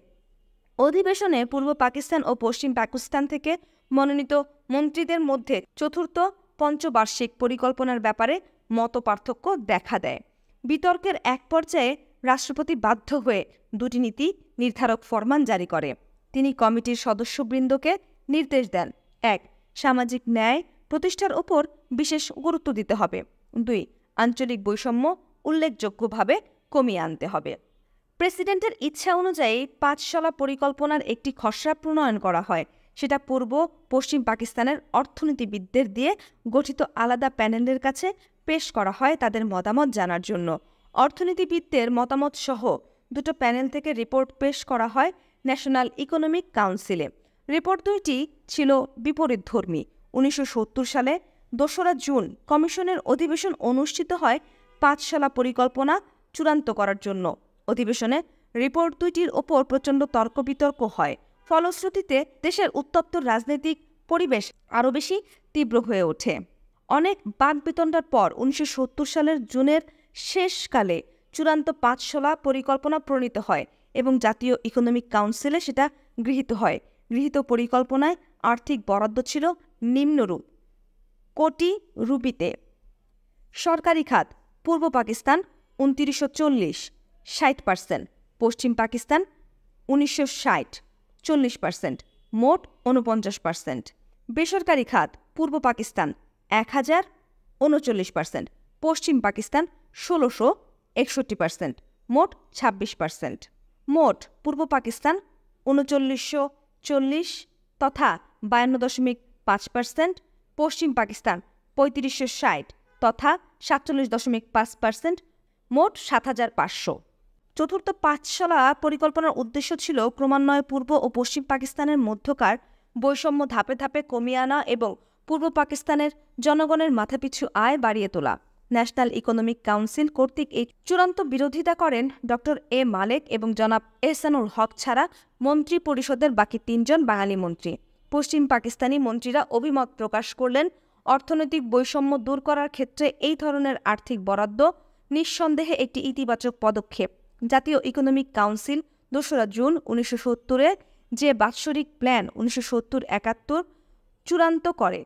অধিবেশনে পূর্ব পাকিস্তান ও পশ্চিম পাকিস্তান থেকে মনোনীত মন্ত্রীদের মধ্যে চতুর্থ পঞ্চবার্ষিক পরিকল্পনার ব্যাপারে মতপার্থক্য দেখা দেয়। বিতর্কের এক পর্যায়ে রাষ্ট্রপতি বাধ্য হয়ে দুটি নীতি নির্ধারক ফরমান জারি করে। তিনি কমিটির সদস্যবৃন্দকে নির্দেশ দেন, 1. সামাজিক ন্যায় প্রতিষ্ঠার উপর বিশেষ গুরুত্ব দিতে হবে। 2. আঞ্চলিক বৈষম্য উল্লেখযোগ্যভাবে কমিয়ে আনতে হবে। প্রেসিডেন্টের ইচ্ছা অনুযায়ী পাঁচশলা পরিকল্পনার একটি খসড়া প্রণয়ন করা হয়। সেটা পূর্ব পশ্চিম পাকিস্তানের অর্থনীতিবিদদের দিয়ে গঠিত আলাদা প্যানেলের কাছে পেশ করা হয় তাদের মতামত জানার জন্য। অর্থনীতিবিদদের মতামত সহ দুটো প্যানেল থেকে রিপোর্ট পেশ করা হয় ন্যাশনাল ইকোনমিক কাউন্সিলে। রিপোর্ট দুইটি ছিল বিপরীতধর্মী। 1970 সালে 2রা জুন কমিশনের অধিবেশন অনুষ্ঠিত হয় পাঁচশলা পরিকল্পনা চূড়ান্ত করার জন্য। অধিবেশনে রিপোর্ট দুইটির ওপর প্রচণ্ড তর্ক বিতর্ক হয়। ফলশ্রুতিতে দেশের উত্তপ্ত রাজনৈতিক পরিবেশ আরও বেশি তীব্র হয়ে ওঠে। অনেক বাকবিতণ্ডার পর 1970 সালের জুনের শেষকালে চূড়ান্ত পাঁচশলা পরিকল্পনা প্রণীত হয় এবং জাতীয় ইকোনমিক কাউন্সিলে সেটা গৃহীত হয়। গৃহীত পরিকল্পনায় আর্থিক বরাদ্দ ছিল নিম্নরূপ: কোটি রুপিতে। সরকারি খাত: পূর্ব পাকিস্তান 2940, 60%; পশ্চিম পাকিস্তান 1960, 40%; মোট 49%। বেসরকারি খাত: পূর্ব পাকিস্তান 1000, 39%; পশ্চিম পাকিস্তান 1600, 61%; মোট 26%। মোট পূর্ব পাকিস্তান 3940 তথা 52.5%, পশ্চিম পাকিস্তান 3560 তথা 47.5%, মোট 7500। চতুর্থ পাঁচশলা পরিকল্পনার উদ্দেশ্য ছিল ক্রমান্বয়ে পূর্ব ও পশ্চিম পাকিস্তানের মধ্যকার বৈষম্য ধাপে ধাপে কমিয়ে আনা এবং পূর্ব পাকিস্তানের জনগণের মাথাপিছু আয় বাড়িয়ে তোলা। ন্যাশনাল ইকোনমিক কাউন্সিল কর্তৃক এই চূড়ান্ত বিরোধিতা করেন ডক্টর এ মালেক এবং জনাব এহসানুল হক ছাড়া মন্ত্রী পরিষদের বাকি 3 জন বাঙালি মন্ত্রী। পশ্চিম পাকিস্তানি মন্ত্রীরা অভিমত প্রকাশ করলেন অর্থনৈতিক বৈষম্য দূর করার ক্ষেত্রে এই ধরনের আর্থিক বরাদ্দ নিঃসন্দেহে একটি ইতিবাচক পদক্ষেপ। জাতীয় ইকোনমিক কাউন্সিল ২রা জুন ১৯৭০-এ যে বাৎসরিক প্ল্যান ১৯৭০-৭১ চূড়ান্ত করে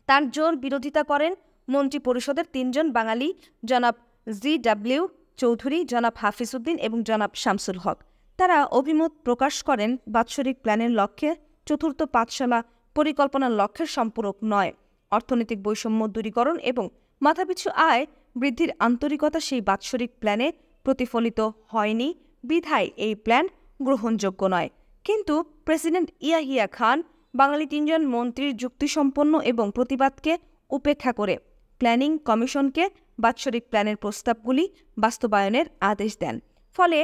তার জোর বিরোধিতা করেন মন্ত্রী পরিষদের ৩ জন বাঙালি, জনাব জি.ডব্লিউ. চৌধুরী, জনাব হাফিজ উদ্দিন এবং জনাব শামসুল হক। তারা অভিমত প্রকাশ করেন বাৎসরিক প্ল্যানের লক্ষ্যে চতুর্থ পাঠশালা পরিকল্পনার লক্ষ্যের সম্পূরক নয়। অর্থনৈতিক বৈষম্য দূরীকরণ এবং মাথাপিছু আয় বৃদ্ধির আন্তরিকতা সেই বাৎসরিক প্ল্যানে প্রতিফলিত হয়নি বিধায় এই প্ল্যান গ্রহণযোগ্য নয়। কিন্তু প্রেসিডেন্ট ইয়াহিয়া খান বাঙালি ৩ জন মন্ত্রীর যুক্তিসম্পন্ন এবং প্রতিবাদকে উপেক্ষা করে প্ল্যানিং কমিশনকে বাৎসরিক প্ল্যানের প্রস্তাবগুলি বাস্তবায়নের আদেশ দেন। ফলে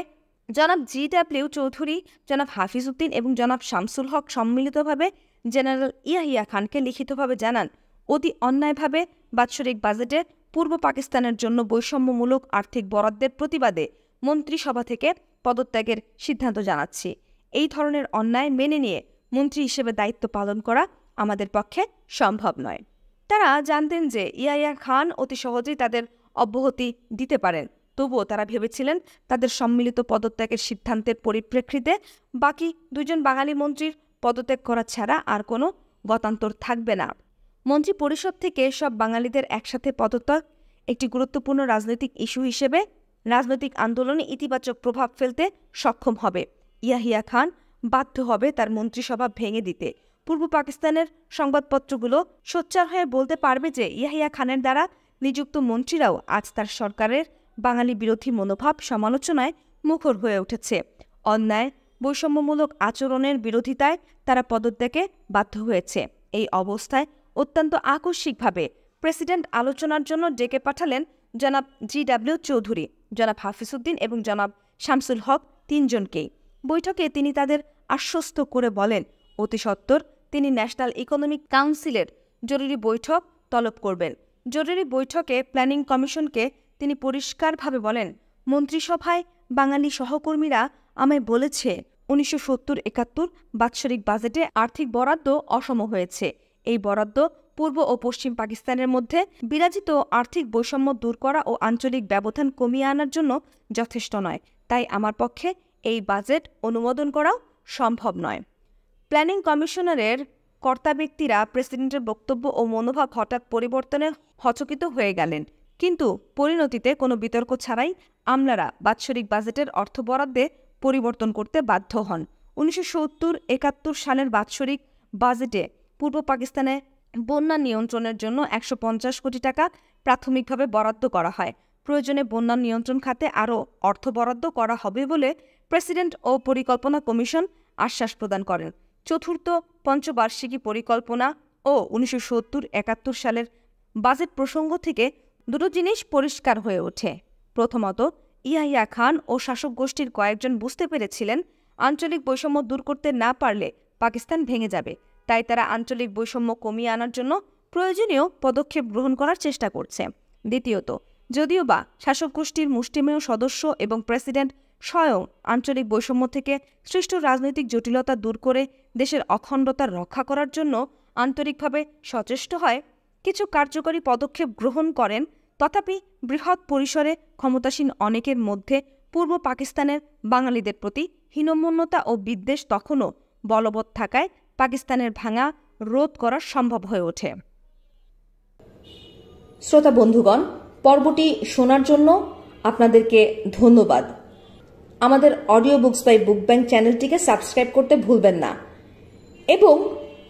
জনাব জি.ডব্লিউ. চৌধুরী, জনাব হাফিজ উদ্দিন এবং জনাব শামসুল হক সম্মিলিতভাবে জেনারেল ইয়াহিয়া খানকে লিখিতভাবে জানান, অতি অন্যায়ভাবে বাৎসরিক বাজেটে পূর্ব পাকিস্তানের জন্য বৈষম্যমূলক আর্থিক বরাদ্দের প্রতিবাদে মন্ত্রিসভা থেকে পদত্যাগের সিদ্ধান্ত জানাচ্ছি। এই ধরনের অন্যায় মেনে নিয়ে মন্ত্রী হিসেবে দায়িত্ব পালন করা আমাদের পক্ষে সম্ভব নয়। তারা জানতেন যে ইয়াহিয়া খান অতি সহজেই তাদের অব্যাহতি দিতে পারেন, তবুও তারা ভেবেছিলেন তাদের সম্মিলিত পদত্যাগের সিদ্ধান্তের পরিপ্রেক্ষিতে বাকি 2 জন বাঙালি মন্ত্রীর পদত্যাগ করা ছাড়া আর কোনো গতান্তর থাকবে না। মন্ত্রী পরিষদ থেকে সব বাঙালিদের একসাথে পদত্যাগ একটি গুরুত্বপূর্ণ রাজনৈতিক ইস্যু হিসেবে রাজনৈতিক আন্দোলনে ইতিবাচক প্রভাব ফেলতে সক্ষম হবে। ইয়াহিয়া খান বাধ্য হবে তার মন্ত্রিসভা ভেঙে দিতে। পূর্ব পাকিস্তানের সংবাদপত্রগুলো সোচ্চার হয়ে বলতে পারবে যে ইয়াহিয়া খানের দ্বারা নিযুক্ত মন্ত্রীরাও আজ তার সরকারের বাঙালি বিরোধী মনোভাব সমালোচনায় মুখর হয়ে উঠেছে। অন্যায় বৈষম্যমূলক আচরণের বিরোধিতায় তারা পদত্যাগে বাধ্য হয়েছে। এই অবস্থায় অত্যন্ত আকস্মিকভাবে প্রেসিডেন্ট আলোচনার জন্য ডেকে পাঠালেন জনাব জি.ডব্লিউ. চৌধুরী, জনাব হাফিজ উদ্দিন এবং জনাব শামসুল হক 3 জনকেই। বৈঠকে তিনি তাদের আশ্বস্ত করে বলেন, অতি সত্বর তিনি ন্যাশনাল ইকোনমিক কাউন্সিলের জরুরি বৈঠক তলব করবেন। জরুরি বৈঠকে প্ল্যানিং কমিশনকে তিনি পরিষ্কারভাবে বলেন, মন্ত্রিসভায় বাঙালি সহকর্মীরা আমায় বলেছে 1970-71 বাৎসরিক বাজেটে আর্থিক বরাদ্দ অসম হয়েছে। এই বরাদ্দ পূর্ব ও পশ্চিম পাকিস্তানের মধ্যে বিরাজিত আর্থিক বৈষম্য দূর করা ও আঞ্চলিক ব্যবধান কমিয়ে আনার জন্য যথেষ্ট নয়। তাই আমার পক্ষে এই বাজেট অনুমোদন করাও সম্ভব নয়। প্ল্যানিং কমিশনারের কর্তা ব্যক্তিরা প্রেসিডেন্টের বক্তব্য ও মনোভাব হঠাৎ পরিবর্তনে হচকিত হয়ে গেলেন। কিন্তু পরিণতিতে কোনো বিতর্ক ছাড়াই আমলারা বাৎসরিক বাজেটের অর্থ বরাদ্দে পরিবর্তন করতে বাধ্য হন। 1970-71 সালের বাৎসরিক বাজেটে পূর্ব পাকিস্তানে বন্যা নিয়ন্ত্রণের জন্য 150 কোটি টাকা প্রাথমিকভাবে বরাদ্দ করা হয়। প্রয়োজনে বন্যা নিয়ন্ত্রণ খাতে আরও অর্থ বরাদ্দ করা হবে বলে প্রেসিডেন্ট ও পরিকল্পনা কমিশন আশ্বাস প্রদান করেন। চতুর্থ পঞ্চবার্ষিকী পরিকল্পনা ও 1970-71 সালের বাজেট প্রসঙ্গ থেকে দুটো জিনিস পরিষ্কার হয়ে ওঠে। প্রথমত, ইয়াহিয়া খান ও শাসক গোষ্ঠীর কয়েকজন বুঝতে পেরেছিলেন আঞ্চলিক বৈষম্য দূর করতে না পারলে পাকিস্তান ভেঙে যাবে। তাই তারা আঞ্চলিক বৈষম্য কমিয়ে আনার জন্য প্রয়োজনীয় পদক্ষেপ গ্রহণ করার চেষ্টা করছে। দ্বিতীয়ত, যদিও বা শাসক গোষ্ঠীর মুষ্টিমেয় সদস্য এবং প্রেসিডেন্ট স্বয়ং আঞ্চলিক বৈষম্য থেকে সৃষ্ট রাজনৈতিক জটিলতা দূর করে দেশের অখণ্ডতা রক্ষা করার জন্য আন্তরিকভাবে সচেষ্ট হয়, কিছু কার্যকরী পদক্ষেপ গ্রহণ করেন, তথাপি বৃহৎ পরিসরে ক্ষমতাসীন অনেকের মধ্যে পূর্ব পাকিস্তানের বাঙালিদের প্রতি হীনমন্যতা ও বিদ্বেষ তখনও বলবৎ থাকায় পাকিস্তানের ভাঙা রোধ করা সম্ভব হয়ে ওঠে। শ্রোতা বন্ধুগণ, পর্বটি শোনার জন্য আপনাদেরকে ধন্যবাদ। আমাদের audio books by book bank চ্যানেলটিকে সাবস্ক্রাইব করতে ভুলবেন না এবং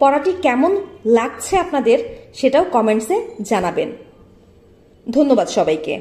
পড়াটি কেমন লাগছে আপনাদের সেটাও কমেন্টসে জানাবেন। ধন্যবাদ সবাইকে।